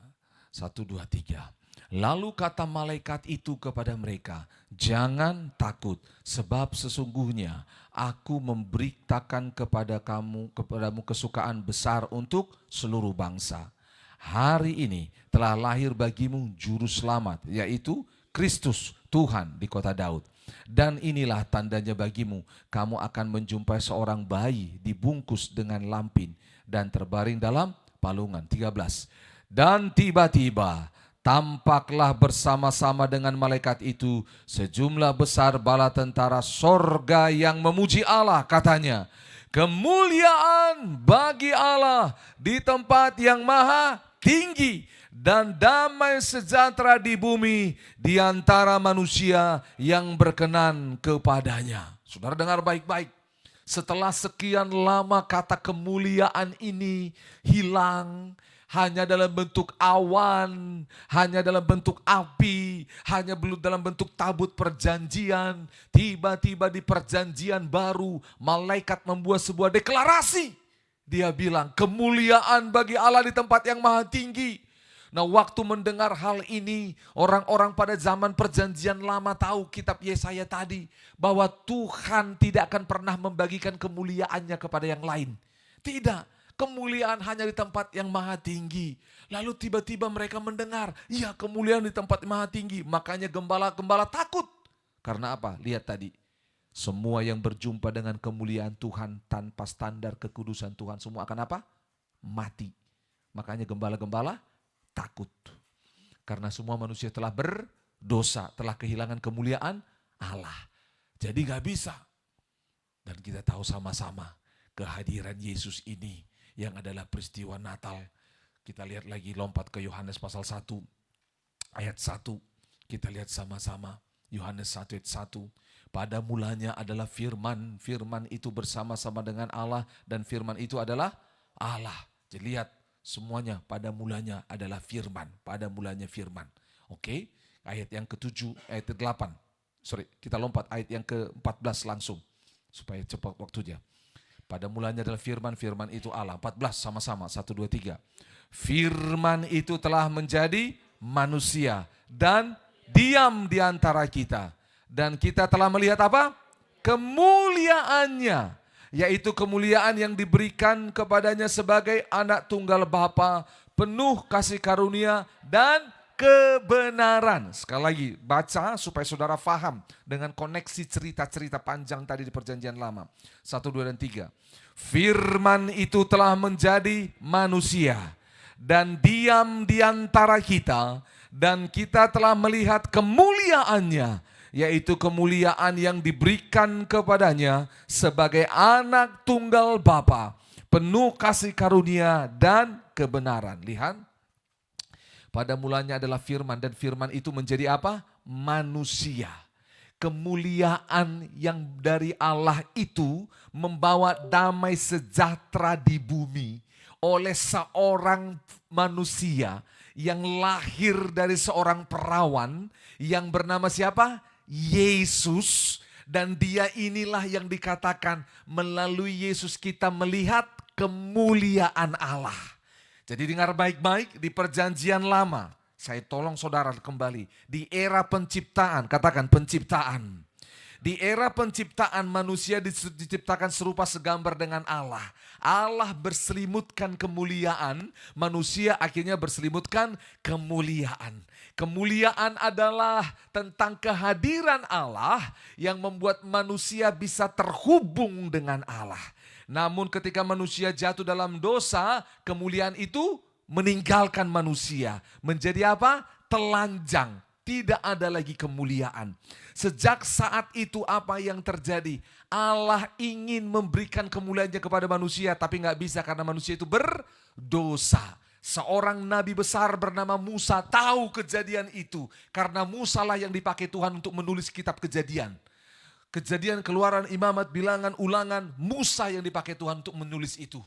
1, 2, 3. Lalu kata malaikat itu kepada mereka, jangan takut, sebab sesungguhnya aku memberitakan kepadamu kesukaan besar untuk seluruh bangsa. Hari ini telah lahir bagimu juru selamat, yaitu Kristus Tuhan di kota Daud. Dan inilah tandanya bagimu, kamu akan menjumpai seorang bayi dibungkus dengan lampin dan terbaring dalam palungan. 13. Dan tiba-tiba tampaklah bersama-sama dengan malaikat itu sejumlah besar bala tentara sorga yang memuji Allah, katanya, kemuliaan bagi Allah di tempat yang maha tinggi, dan damai sejahtera di bumi di antara manusia yang berkenan kepadanya. Saudara dengar baik-baik. Setelah sekian lama kata kemuliaan ini hilang, hanya dalam bentuk awan, hanya dalam bentuk api, hanya belum dalam bentuk tabut perjanjian. Tiba-tiba di perjanjian baru, malaikat membuat sebuah deklarasi. Dia bilang, kemuliaan bagi Allah di tempat yang maha tinggi. Nah, waktu mendengar hal ini, orang-orang pada zaman perjanjian lama tahu kitab Yesaya tadi, bahwa Tuhan tidak akan pernah membagikan kemuliaannya kepada yang lain. Tidak. Kemuliaan hanya di tempat yang maha tinggi. Lalu tiba-tiba mereka mendengar, iya kemuliaan di tempat yang maha tinggi. Makanya gembala-gembala takut. Karena apa? Lihat tadi. Semua yang berjumpa dengan kemuliaan Tuhan tanpa standar kekudusan Tuhan, semua akan apa? Mati. Makanya gembala-gembala takut. Karena semua manusia telah berdosa, telah kehilangan kemuliaan Allah. Jadi gak bisa. Dan kita tahu sama-sama kehadiran Yesus ini yang adalah peristiwa Natal. Kita lihat lagi, lompat ke Yohanes pasal 1 ayat 1. Kita lihat sama-sama Yohanes 1 ayat 1. Pada mulanya adalah firman, firman itu bersama-sama dengan Allah dan firman itu adalah Allah. Jadi lihat semuanya pada mulanya adalah firman, pada mulanya firman. Oke, ayat yang ke-7, ayat ke-8. Kita lompat ayat yang ke-14 langsung supaya cepat waktunya. Pada mulanya adalah firman, firman itu Allah. 14 sama-sama, 1, 2, 3. Firman itu telah menjadi manusia dan diam di antara kita. Dan kita telah melihat apa? Kemuliaannya. Yaitu kemuliaan yang diberikan kepadanya sebagai anak tunggal Bapa, penuh kasih karunia dan kebenaran. Sekali lagi, baca supaya saudara faham dengan koneksi cerita-cerita panjang tadi di perjanjian lama. 1, 2, dan 3. Firman itu telah menjadi manusia dan diam di antara kita, dan kita telah melihat kemuliaannya, yaitu kemuliaan yang diberikan kepadanya sebagai anak tunggal Bapa, penuh kasih karunia dan kebenaran. Lihat, pada mulanya adalah firman, dan firman itu menjadi apa? Manusia. Kemuliaan yang dari Allah itu membawa damai sejahtera di bumi oleh seorang manusia yang lahir dari seorang perawan yang bernama siapa? Yesus. Dan dia inilah yang dikatakan melalui Yesus kita melihat kemuliaan Allah. Jadi dengar baik-baik, di perjanjian lama, saya tolong saudara kembali, di era penciptaan, katakan penciptaan. Di era penciptaan manusia diciptakan serupa segambar dengan Allah. Allah berselimutkan kemuliaan, manusia akhirnya berselimutkan kemuliaan. Kemuliaan adalah tentang kehadiran Allah yang membuat manusia bisa terhubung dengan Allah. Namun ketika manusia jatuh dalam dosa, kemuliaan itu meninggalkan manusia. Menjadi apa? Telanjang. Tidak ada lagi kemuliaan. Sejak saat itu apa yang terjadi? Allah ingin memberikan kemuliaannya kepada manusia, tapi gak bisa karena manusia itu berdosa. Seorang nabi besar bernama Musa tahu kejadian itu. Karena Musa lah yang dipakai Tuhan untuk menulis kitab Kejadian. Kejadian, Keluaran, Imamat, Bilangan, Ulangan, Musa yang dipakai Tuhan untuk menulis itu.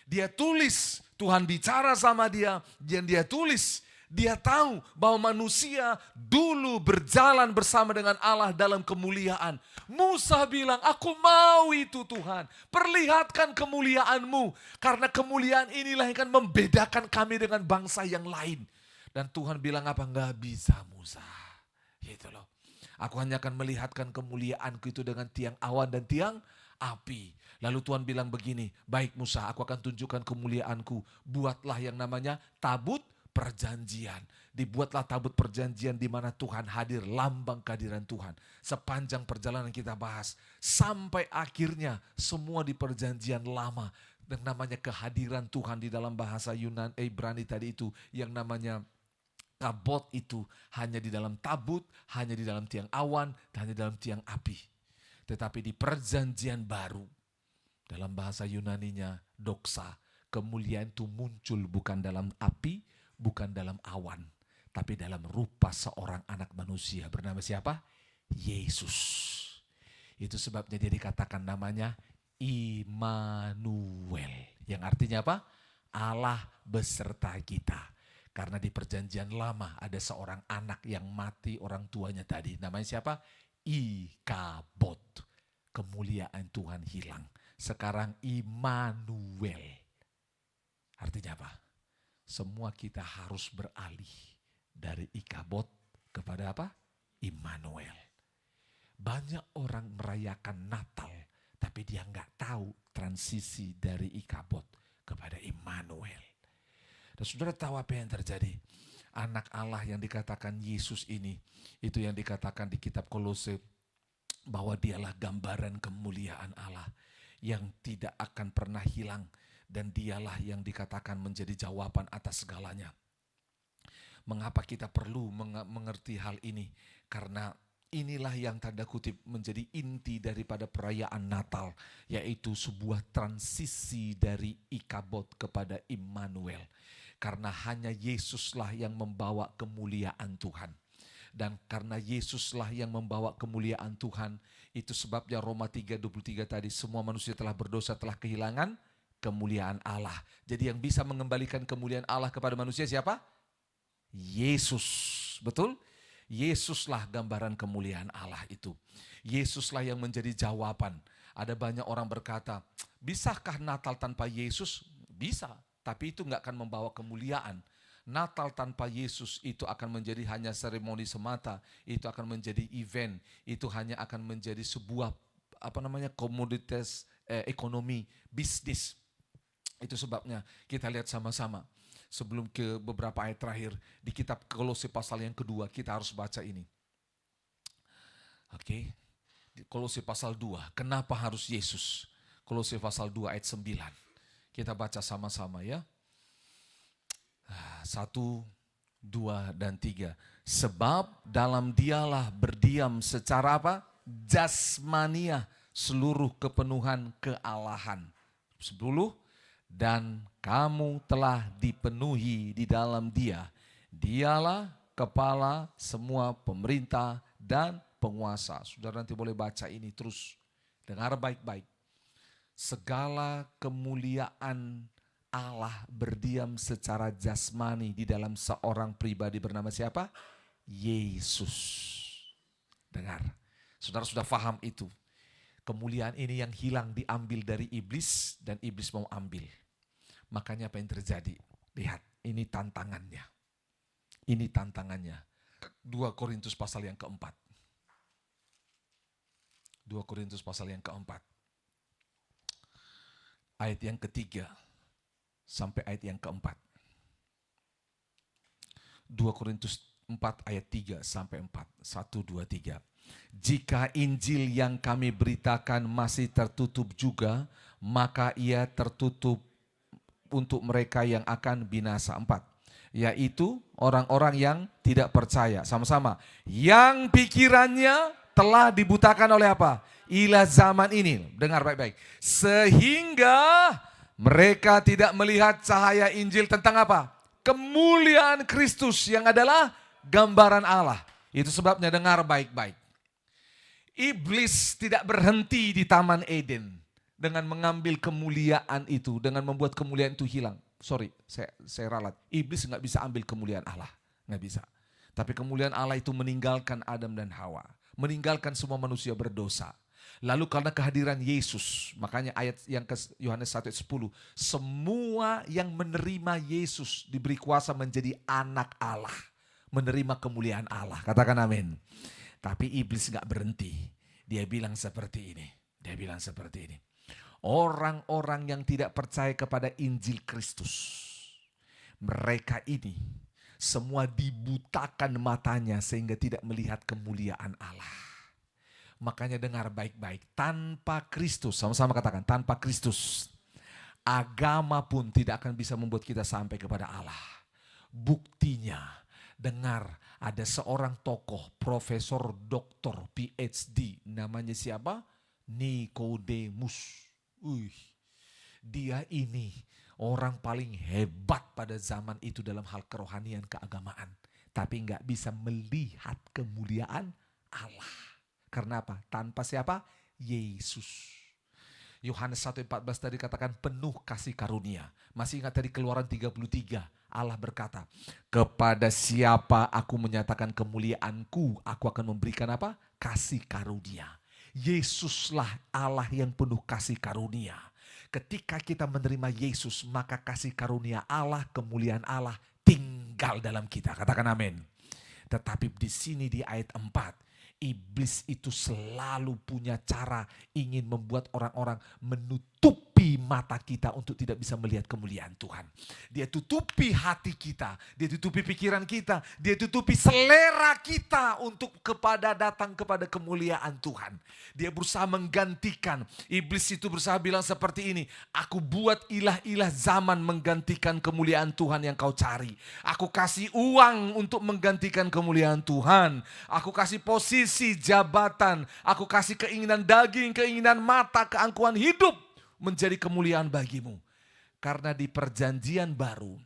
Dia tulis, Tuhan bicara sama dia, dan dia tulis. Dia tahu bahwa manusia dulu berjalan bersama dengan Allah dalam kemuliaan. Musa bilang, aku mau itu Tuhan. Perlihatkan kemuliaanmu. Karena kemuliaan inilah yang akan membedakan kami dengan bangsa yang lain. Dan Tuhan bilang apa? Enggak bisa Musa. Gitu loh. Aku hanya akan melihatkan kemuliaanku itu dengan tiang awan dan tiang api. Lalu Tuhan bilang begini, baik Musa, aku akan tunjukkan kemuliaanku. Buatlah yang namanya tabut perjanjian. Dibuatlah tabut perjanjian di mana Tuhan hadir, lambang kehadiran Tuhan. Sepanjang perjalanan kita bahas, sampai akhirnya semua di perjanjian lama. Yang namanya kehadiran Tuhan di dalam bahasa Ibrani tadi itu, yang namanya kabot itu hanya di dalam tabut, hanya di dalam tiang awan, hanya di dalam tiang api. Tetapi di perjanjian baru, dalam bahasa Yunaninya doksa, kemuliaan itu muncul bukan dalam api, bukan dalam awan, tapi dalam rupa seorang anak manusia. Bernama siapa? Yesus. Itu sebabnya dia dikatakan namanya Immanuel. Yang artinya apa? Allah beserta kita. Karena di perjanjian lama ada seorang anak yang mati orang tuanya tadi. Namanya siapa? Ikabod. Kemuliaan Tuhan hilang. Sekarang Immanuel. Artinya apa? Semua kita harus beralih dari Ikabod kepada apa? Immanuel. Banyak orang merayakan Natal, tapi dia nggak tahu transisi dari Ikabod kepada Immanuel. Dan saudara tahu apa yang terjadi? Anak Allah yang dikatakan Yesus ini, itu yang dikatakan di kitab Kolose, bahwa dialah gambaran kemuliaan Allah yang tidak akan pernah hilang. Dan dialah yang dikatakan menjadi jawaban atas segalanya. Mengapa kita perlu mengerti hal ini? Karena inilah yang tanda kutip menjadi inti daripada perayaan Natal, yaitu sebuah transisi dari Ikabod kepada Immanuel. Karena hanya Yesuslah yang membawa kemuliaan Tuhan. Dan karena Yesuslah yang membawa kemuliaan Tuhan, itu sebabnya Roma 3:23 tadi, semua manusia telah berdosa, telah kehilangan kemuliaan Allah. Jadi yang bisa mengembalikan kemuliaan Allah kepada manusia siapa? Yesus. Betul? Yesuslah gambaran kemuliaan Allah itu. Yesuslah yang menjadi jawaban. Ada banyak orang berkata, bisakah Natal tanpa Yesus? Bisa, tapi itu gak akan membawa kemuliaan. Natal tanpa Yesus itu akan menjadi hanya seremoni semata, itu akan menjadi event, itu hanya akan menjadi sebuah komoditas ekonomi, bisnis. Itu sebabnya kita lihat sama-sama. Sebelum ke beberapa ayat terakhir di kitab Kolose pasal yang kedua, kita harus baca ini. Oke. Kolose pasal 2, kenapa harus Yesus? Kolose pasal 2 ayat 9. Kita baca sama-sama ya. 1, 2, dan 3. Sebab dalam dialah berdiam secara apa? Jasmania seluruh kepenuhan kealahan. 10. Dan kamu telah dipenuhi di dalam dia. Dialah kepala semua pemerintah dan penguasa. Saudara nanti boleh baca ini terus. Dengar baik-baik. Segala kemuliaan Allah berdiam secara jasmani di dalam seorang pribadi bernama siapa? Yesus. Dengar, saudara sudah paham itu. Kemuliaan ini yang hilang diambil dari iblis dan iblis mau ambil. Makanya apa yang terjadi? Lihat, ini tantangannya. Ini tantangannya. 2 Korintus pasal yang keempat. 2 Korintus pasal yang keempat. Ayat yang ketiga sampai ayat yang keempat. 2 Korintus 4 ayat 3 sampai 4. 1, 2, 3. Jika Injil yang kami beritakan masih tertutup juga, maka ia tertutup untuk mereka yang akan binasa. 4. Yaitu orang-orang yang tidak percaya. Sama-sama. Yang pikirannya telah dibutakan oleh apa? Ilah zaman ini. Dengar baik-baik. Sehingga mereka tidak melihat cahaya Injil tentang apa? Kemuliaan Kristus yang adalah gambaran Allah. Itu sebabnya dengar baik-baik. Iblis tidak berhenti di Taman Eden dengan mengambil kemuliaan itu, dengan membuat kemuliaan itu hilang. Sorry, saya ralat. Iblis nggak bisa ambil kemuliaan Allah, nggak bisa. Tapi kemuliaan Allah itu meninggalkan Adam dan Hawa, meninggalkan semua manusia berdosa. Lalu karena kehadiran Yesus, makanya ayat yang ke Yohanes 1 ayat 10, semua yang menerima Yesus diberi kuasa menjadi anak Allah, menerima kemuliaan Allah. Katakan amin. Tapi iblis gak berhenti. Dia bilang seperti ini. Orang-orang yang tidak percaya kepada Injil Kristus, mereka ini semua dibutakan matanya sehingga tidak melihat kemuliaan Allah. Makanya dengar baik-baik. Tanpa Kristus, sama-sama katakan, tanpa Kristus, agama pun tidak akan bisa membuat kita sampai kepada Allah. Buktinya, dengar, ada seorang tokoh, profesor, doktor, PhD, namanya siapa? Nikodemus. Dia ini orang paling hebat pada zaman itu dalam hal kerohanian keagamaan. Tapi gak bisa melihat kemuliaan Allah. Karena apa? Tanpa siapa? Yesus. Yohanes 1:14 tadi katakan penuh kasih karunia. Masih ingat tadi Keluaran 33, Allah berkata, kepada siapa aku menyatakan kemuliaanku, aku akan memberikan apa? Kasih karunia. Yesuslah Allah yang penuh kasih karunia. Ketika kita menerima Yesus, maka kasih karunia Allah, kemuliaan Allah tinggal dalam kita. Katakan amin. Tetapi di sini di ayat 4, iblis itu selalu punya cara ingin membuat orang-orang menutupi mata kita untuk tidak bisa melihat kemuliaan Tuhan. Dia tutupi hati kita, dia tutupi pikiran kita, dia tutupi selera kita untuk datang kepada kemuliaan Tuhan. Dia berusaha menggantikan. Iblis itu berusaha bilang seperti ini, aku buat ilah-ilah zaman menggantikan kemuliaan Tuhan yang kau cari. Aku kasih uang untuk menggantikan kemuliaan Tuhan. Aku kasih posisi, jabatan. Aku kasih keinginan daging, keinginan mata, keangkuhan hidup menjadi kemuliaan bagimu. Karena di perjanjian baru,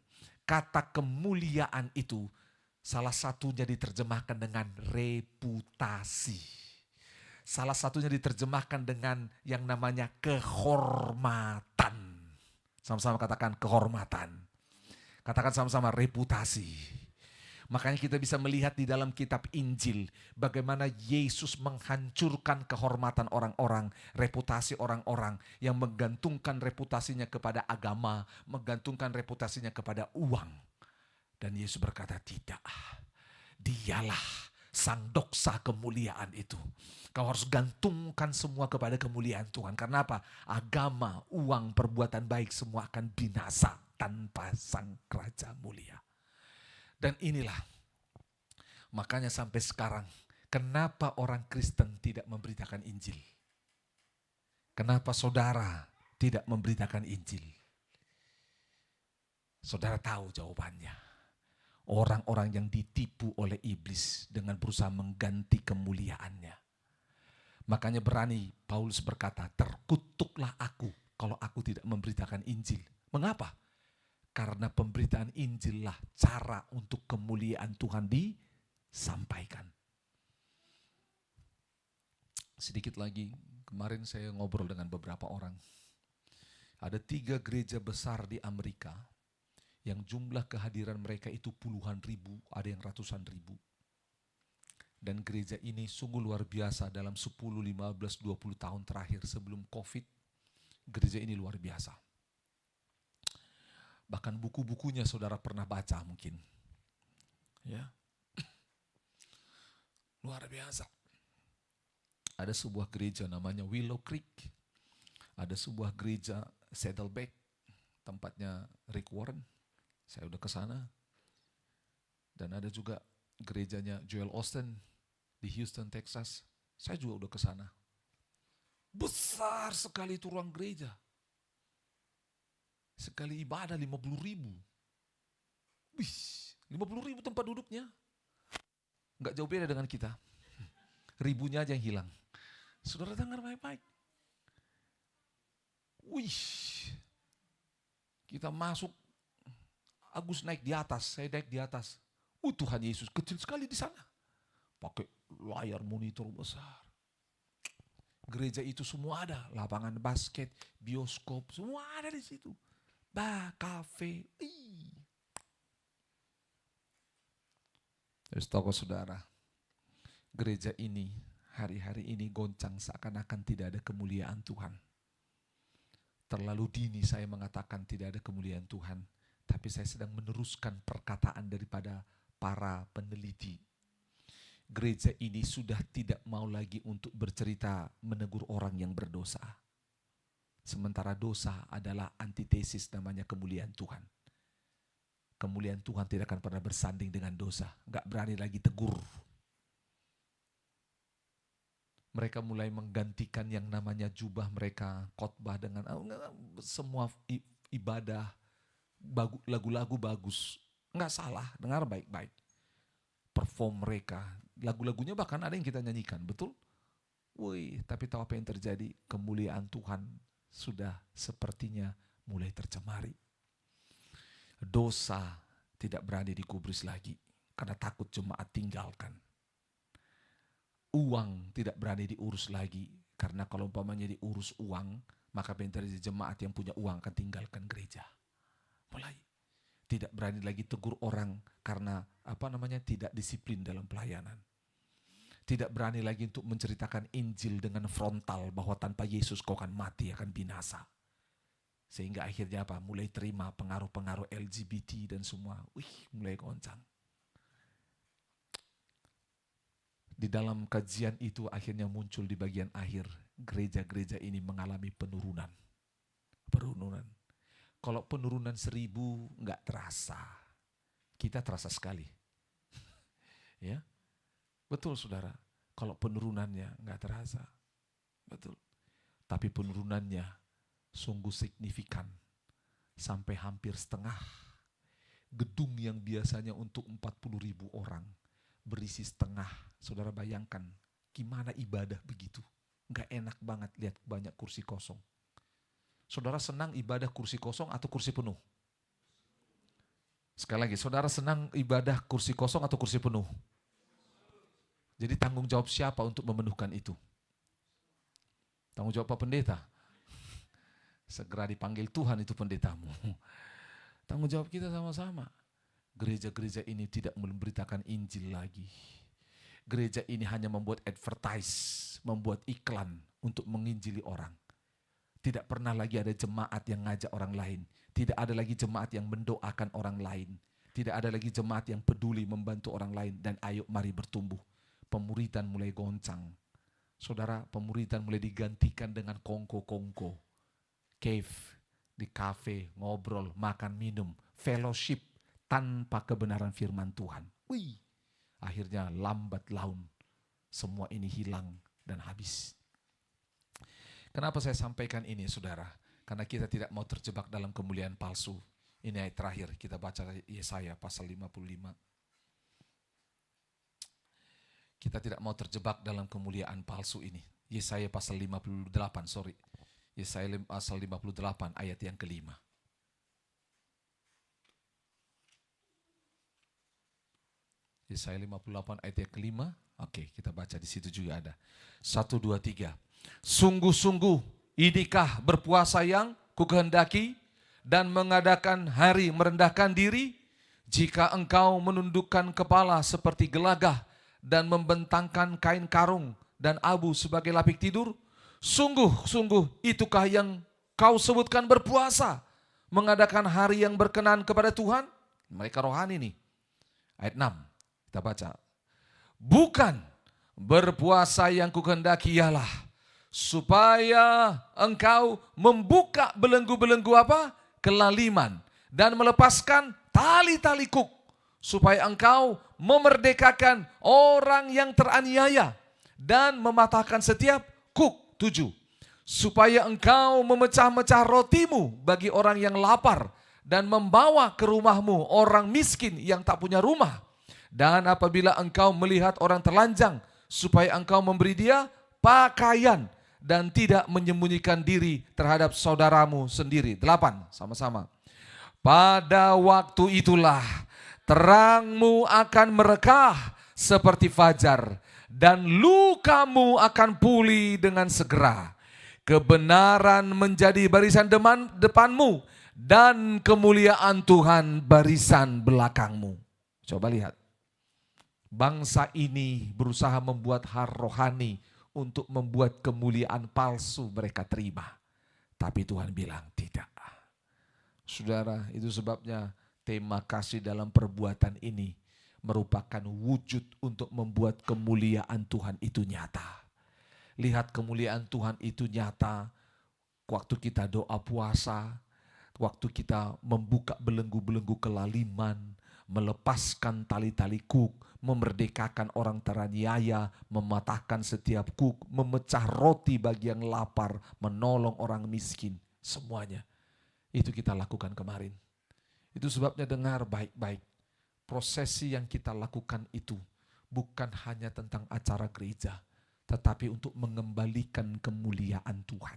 kata kemuliaan itu salah satunya diterjemahkan dengan reputasi. Salah satunya diterjemahkan dengan yang namanya kehormatan. Sama-sama katakan kehormatan. Katakan sama-sama reputasi. Makanya kita bisa melihat di dalam kitab Injil bagaimana Yesus menghancurkan kehormatan orang-orang, reputasi orang-orang yang menggantungkan reputasinya kepada agama, menggantungkan reputasinya kepada uang. Dan Yesus berkata, tidak, dialah sang doksa kemuliaan itu. Kau harus gantungkan semua kepada kemuliaan Tuhan. Karena apa? Agama, uang, perbuatan baik semua akan binasa tanpa sang Raja mulia. Dan inilah, makanya sampai sekarang, kenapa orang Kristen tidak memberitakan Injil? Kenapa saudara tidak memberitakan Injil? Saudara tahu jawabannya. Orang-orang yang ditipu oleh iblis dengan berusaha mengganti kemuliaannya. Makanya berani Paulus berkata, terkutuklah aku kalau aku tidak memberitakan Injil. Mengapa? Karena pemberitaan Injil lah cara untuk kemuliaan Tuhan disampaikan. Sedikit lagi, kemarin saya ngobrol dengan beberapa orang. Ada 3 gereja besar di Amerika yang jumlah kehadiran mereka itu puluhan ribu, ada yang ratusan ribu. Dan gereja ini sungguh luar biasa dalam 10, 15, 20 tahun terakhir sebelum COVID. Gereja ini luar biasa. Bahkan buku-bukunya saudara pernah baca mungkin. Ya. Luar biasa. Ada sebuah gereja namanya Willow Creek. Ada sebuah gereja Saddleback, tempatnya Rick Warren. Saya udah ke sana. Dan ada juga gerejanya Joel Osteen di Houston, Texas. Saya juga udah ke sana. Besar sekali itu ruang gereja. Sekali ibadah 50.000. Wih, 50.000 tempat duduknya. Nggak jauh beda dengan kita. Ribunya aja yang hilang. Saudara dengar baik-baik. Wih, kita masuk. Agus naik di atas, saya naik di atas. Tuhan Yesus kecil sekali di sana. Pakai layar monitor besar. Gereja itu semua ada. Lapangan basket, bioskop, semua ada di situ. Kafe. Terus tahu saudara, gereja ini hari-hari ini goncang seakan-akan tidak ada kemuliaan Tuhan. Terlalu dini saya mengatakan tidak ada kemuliaan Tuhan, tapi saya sedang meneruskan perkataan daripada para peneliti. Gereja ini sudah tidak mau lagi untuk bercerita menegur orang yang berdosa. Sementara dosa adalah antitesis namanya kemuliaan Tuhan. Kemuliaan Tuhan tidak akan pernah bersanding dengan dosa. Gak berani lagi tegur. Mereka mulai menggantikan yang namanya jubah mereka, khotbah dengan semua ibadah, lagu-lagu bagus. Gak salah, dengar baik-baik. Perform mereka, lagu-lagunya bahkan ada yang kita nyanyikan, betul? Wih, tapi tahu apa yang terjadi? Kemuliaan Tuhan sudah sepertinya mulai tercemari. Dosa tidak berani digubris lagi karena takut jemaat tinggalkan. Uang tidak berani diurus lagi karena kalau umpamanya diurus uang, Maka terjadi jemaat yang punya uang akan tinggalkan gereja. Mulai tidak berani lagi tegur orang karena tidak disiplin dalam pelayanan. Tidak berani lagi untuk menceritakan Injil dengan frontal bahwa tanpa Yesus kau akan mati, akan binasa. Sehingga akhirnya mulai terima pengaruh-pengaruh LGBT dan semua. Mulai goncang. Di dalam kajian itu akhirnya muncul di bagian akhir, gereja-gereja ini mengalami penurunan. Kalau penurunan 1000 nggak terasa, kita terasa sekali. Ya, betul saudara. Kalau penurunannya nggak terasa, betul. Tapi penurunannya sungguh signifikan, sampai hampir setengah. Gedung yang biasanya untuk 40.000 orang berisi setengah. Saudara bayangkan gimana ibadah begitu. Nggak enak banget lihat banyak kursi kosong. Saudara senang ibadah kursi kosong atau kursi penuh? Sekali lagi, saudara senang ibadah kursi kosong atau kursi penuh? Jadi tanggung jawab siapa untuk memenuhkan itu? Tanggung jawab Pak Pendeta? Segera dipanggil Tuhan itu pendetamu. Tanggung jawab kita sama-sama. Gereja-gereja ini tidak memberitakan Injil lagi. Gereja ini hanya membuat advertise, membuat iklan untuk menginjili orang. Tidak pernah lagi ada jemaat yang ngajak orang lain. Tidak ada lagi jemaat yang mendoakan orang lain. Tidak ada lagi jemaat yang peduli membantu orang lain. Dan ayo mari bertumbuh. Pemuridan mulai goncang. Saudara, pemuridan mulai digantikan dengan kongko-kongko. Cave, di kafe, ngobrol, makan, minum. Fellowship tanpa kebenaran firman Tuhan. Akhirnya lambat laun. Semua ini hilang dan habis. Kenapa saya sampaikan ini saudara? Karena kita tidak mau terjebak dalam kemuliaan palsu. Ini ayat terakhir, kita baca Yesaya pasal 55. Kita tidak mau terjebak dalam kemuliaan palsu ini. Yesaya pasal 58, Yesaya pasal 58 ayat yang kelima. Yesaya 58 ayat yang kelima. Oke, kita baca di situ juga ada. 1, 2, 3. Sungguh-sungguh inikah berpuasa yang kukehendaki dan mengadakan hari merendahkan diri, jika engkau menundukkan kepala seperti gelagah dan membentangkan kain karung dan abu sebagai lapik tidur? Sungguh-sungguh itukah yang kau sebutkan berpuasa, mengadakan hari yang berkenan kepada Tuhan? Mereka rohani nih. Ayat 6, kita baca. Bukan berpuasa yang kukehendaki ialah supaya engkau membuka belenggu-belenggu kelaliman dan melepaskan tali-tali kuk, supaya engkau memerdekakan orang yang teraniaya dan mematahkan setiap kuk. 7. Supaya engkau memecah-mecah rotimu bagi orang yang lapar dan membawa ke rumahmu orang miskin yang tak punya rumah. Dan apabila engkau melihat orang telanjang, supaya engkau memberi dia pakaian dan tidak menyembunyikan diri terhadap saudaramu sendiri. 8, sama-sama. Pada waktu itulah terangmu akan merekah seperti fajar dan lukamu akan pulih dengan segera. Kebenaran menjadi barisan depanmu dan kemuliaan Tuhan barisan belakangmu. Coba lihat. Bangsa ini berusaha membuat hal rohani untuk membuat kemuliaan palsu mereka terima. Tapi Tuhan bilang tidak. Saudara, itu sebabnya tema kasih dalam perbuatan ini merupakan wujud untuk membuat kemuliaan Tuhan itu nyata. Lihat kemuliaan Tuhan itu nyata waktu kita doa puasa, waktu kita membuka belenggu-belenggu kelaliman, melepaskan tali-tali kuk, memerdekakan orang teraniaya, mematahkan setiap kuk, memecah roti bagi yang lapar, menolong orang miskin, semuanya. Itu kita lakukan kemarin. Itu sebabnya dengar baik-baik. Prosesi yang kita lakukan itu bukan hanya tentang acara gereja, tetapi untuk mengembalikan kemuliaan Tuhan.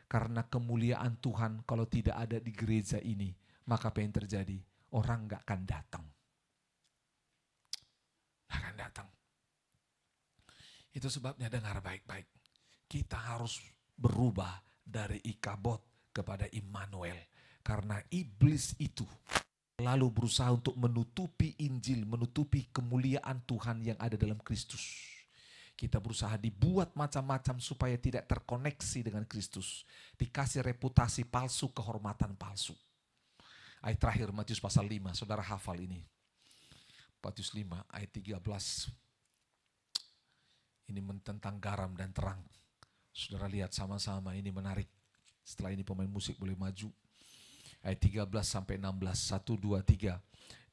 Karena kemuliaan Tuhan kalau tidak ada di gereja ini, maka apa yang terjadi? Orang gak akan datang. Akan datang. Itu sebabnya dengar baik-baik. Kita harus berubah dari Ikabod kepada Immanuel. Karena iblis itu lalu berusaha untuk menutupi Injil, menutupi kemuliaan Tuhan yang ada dalam Kristus. Kita berusaha dibuat macam-macam supaya tidak terkoneksi dengan Kristus. Dikasih reputasi palsu, kehormatan palsu. Ayat terakhir Matius pasal 5, saudara hafal ini. Matius 5 ayat 13. Ini tentang garam dan terang. Saudara lihat sama-sama, ini menarik. Setelah ini pemain musik boleh maju. Ayat 13 sampai 16, 1, 2, 3.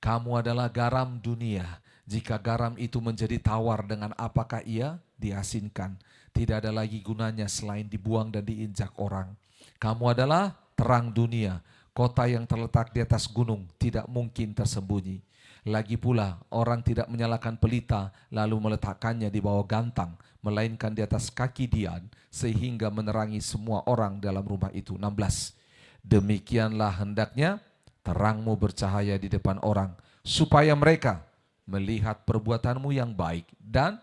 Kamu adalah garam dunia. Jika garam itu menjadi tawar, dengan apakah ia diasinkan? Tidak ada lagi gunanya selain dibuang dan diinjak orang. Kamu adalah terang dunia. Kota yang terletak di atas gunung tidak mungkin tersembunyi. Lagi pula orang tidak menyalakan pelita lalu meletakkannya di bawah gantang, melainkan di atas kaki dian, sehingga menerangi semua orang dalam rumah itu. 16. Demikianlah hendaknya terangmu bercahaya di depan orang, supaya mereka melihat perbuatanmu yang baik dan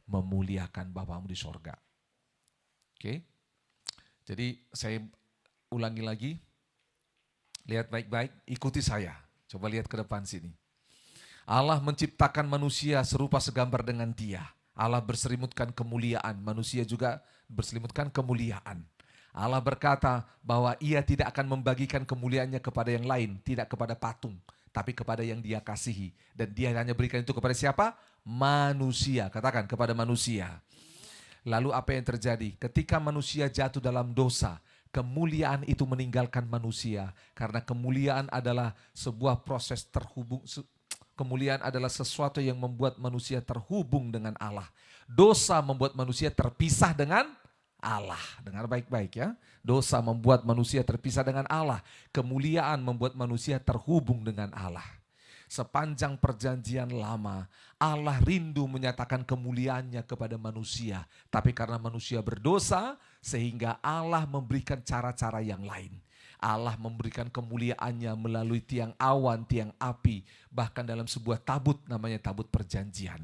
memuliakan Bapamu di sorga. Oke. Jadi saya ulangi lagi. Lihat baik-baik, ikuti saya. Coba lihat ke depan sini. Allah menciptakan manusia serupa segambar dengan Dia. Allah berselimutkan kemuliaan, manusia juga berselimutkan kemuliaan. Allah berkata bahwa Ia tidak akan membagikan kemuliaannya kepada yang lain, tidak kepada patung, tapi kepada yang Dia kasihi. Dan Dia hanya berikan itu kepada siapa? Manusia. Katakan, kepada manusia. Lalu apa yang terjadi? Ketika manusia jatuh dalam dosa, kemuliaan itu meninggalkan manusia. Karena kemuliaan adalah sebuah proses terhubung. Kemuliaan adalah sesuatu yang membuat manusia terhubung dengan Allah. Dosa membuat manusia terpisah dengan Allah. Dengar baik-baik ya. Dosa membuat manusia terpisah dengan Allah. Kemuliaan membuat manusia terhubung dengan Allah. Sepanjang perjanjian lama, Allah rindu menyatakan kemuliaannya kepada manusia. Tapi karena manusia berdosa, sehingga Allah memberikan cara-cara yang lain. Allah memberikan kemuliaannya melalui tiang awan, tiang api. Bahkan dalam sebuah tabut, namanya tabut perjanjian.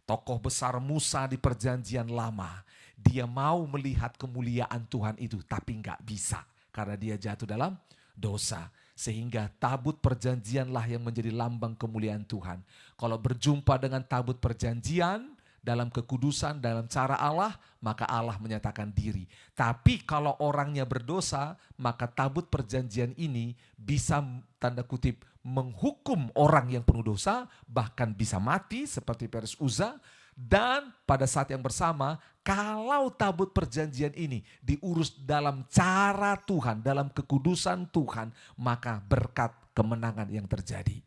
Tokoh besar Musa di perjanjian lama, dia mau melihat kemuliaan Tuhan itu, tapi nggak bisa. Karena dia jatuh dalam dosa. Sehingga tabut perjanjianlah yang menjadi lambang kemuliaan Tuhan. Kalau berjumpa dengan tabut perjanjian, dalam kekudusan, dalam cara Allah, maka Allah menyatakan diri. Tapi kalau orangnya berdosa, maka tabut perjanjian ini bisa tanda kutip menghukum orang yang penuh dosa, bahkan bisa mati seperti Peres Uza. Dan pada saat yang bersama, kalau tabut perjanjian ini diurus dalam cara Tuhan, dalam kekudusan Tuhan, maka berkat kemenangan yang terjadi.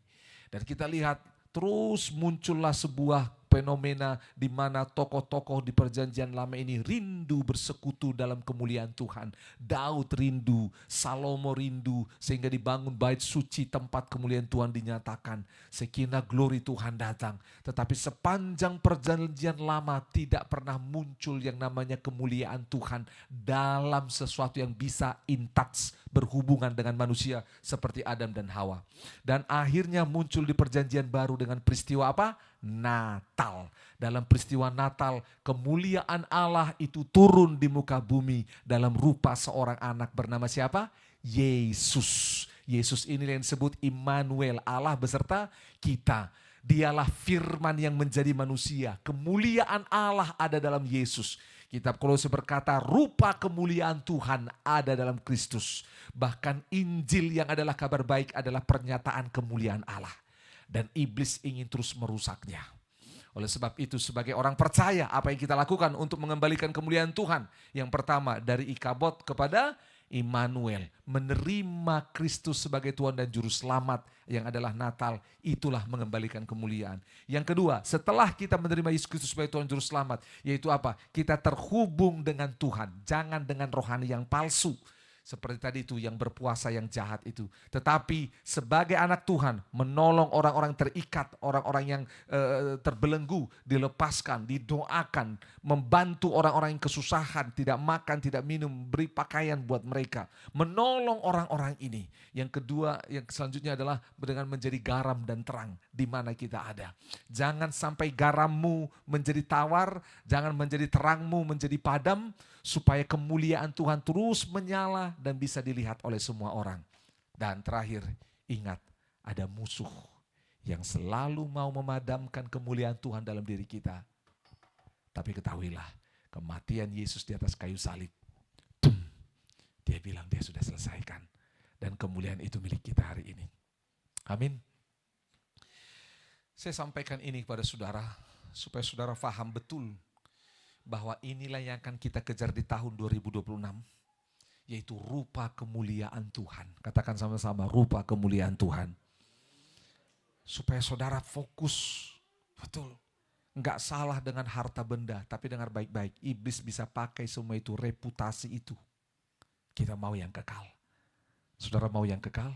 Dan kita lihat terus muncullah sebuah fenomena di mana tokoh-tokoh di perjanjian lama ini rindu bersekutu dalam kemuliaan Tuhan. Daud rindu, Salomo rindu, sehingga dibangun bait suci, tempat kemuliaan Tuhan dinyatakan. Sakinah glory Tuhan datang. Tetapi sepanjang perjanjian lama tidak pernah muncul yang namanya kemuliaan Tuhan dalam sesuatu yang bisa in touch, berhubungan dengan manusia seperti Adam dan Hawa. Dan akhirnya muncul di perjanjian baru dengan peristiwa apa? Natal. Dalam peristiwa Natal, kemuliaan Allah itu turun di muka bumi dalam rupa seorang anak bernama siapa? Yesus. Yesus ini yang disebut Immanuel, Allah beserta kita. Dialah firman yang menjadi manusia. Kemuliaan Allah ada dalam Yesus. Kitab Kolose berkata, rupa kemuliaan Tuhan ada dalam Kristus. Bahkan Injil yang adalah kabar baik adalah pernyataan kemuliaan Allah. Dan iblis ingin terus merusaknya. Oleh sebab itu sebagai orang percaya, apa yang kita lakukan untuk mengembalikan kemuliaan Tuhan? Yang pertama, dari Ikabod kepada Immanuel. Menerima Kristus sebagai Tuhan dan Juru Selamat yang adalah Natal. Itulah mengembalikan kemuliaan. Yang kedua, setelah kita menerima Yesus Kristus sebagai Tuhan Juru Selamat, yaitu apa? Kita terhubung dengan Tuhan. Jangan dengan rohani yang palsu. Seperti tadi itu yang berpuasa yang jahat itu. Tetapi sebagai anak Tuhan menolong orang-orang terikat, orang-orang yang terbelenggu, dilepaskan, didoakan, membantu orang-orang yang kesusahan, tidak makan, tidak minum, beri pakaian buat mereka. Menolong orang-orang ini. Yang kedua, yang selanjutnya adalah dengan menjadi garam dan terang di mana kita ada. Jangan sampai garammu menjadi tawar, jangan menjadi terangmu menjadi padam, supaya kemuliaan Tuhan terus menyala dan bisa dilihat oleh semua orang. Dan terakhir, ingat, ada musuh yang selalu mau memadamkan kemuliaan Tuhan dalam diri kita. Tapi ketahuilah, kematian Yesus di atas kayu salib, dia bilang dia sudah selesaikan. Dan kemuliaan itu milik kita hari ini. Amin. Saya sampaikan ini kepada saudara, supaya saudara faham betul bahwa inilah yang akan kita kejar di tahun 2026, yaitu rupa kemuliaan Tuhan. Katakan sama-sama, rupa kemuliaan Tuhan. Supaya saudara fokus, betul. Enggak salah dengan harta benda, tapi dengar baik-baik. Iblis bisa pakai semua itu, reputasi itu. Kita mau yang kekal. Saudara mau yang kekal?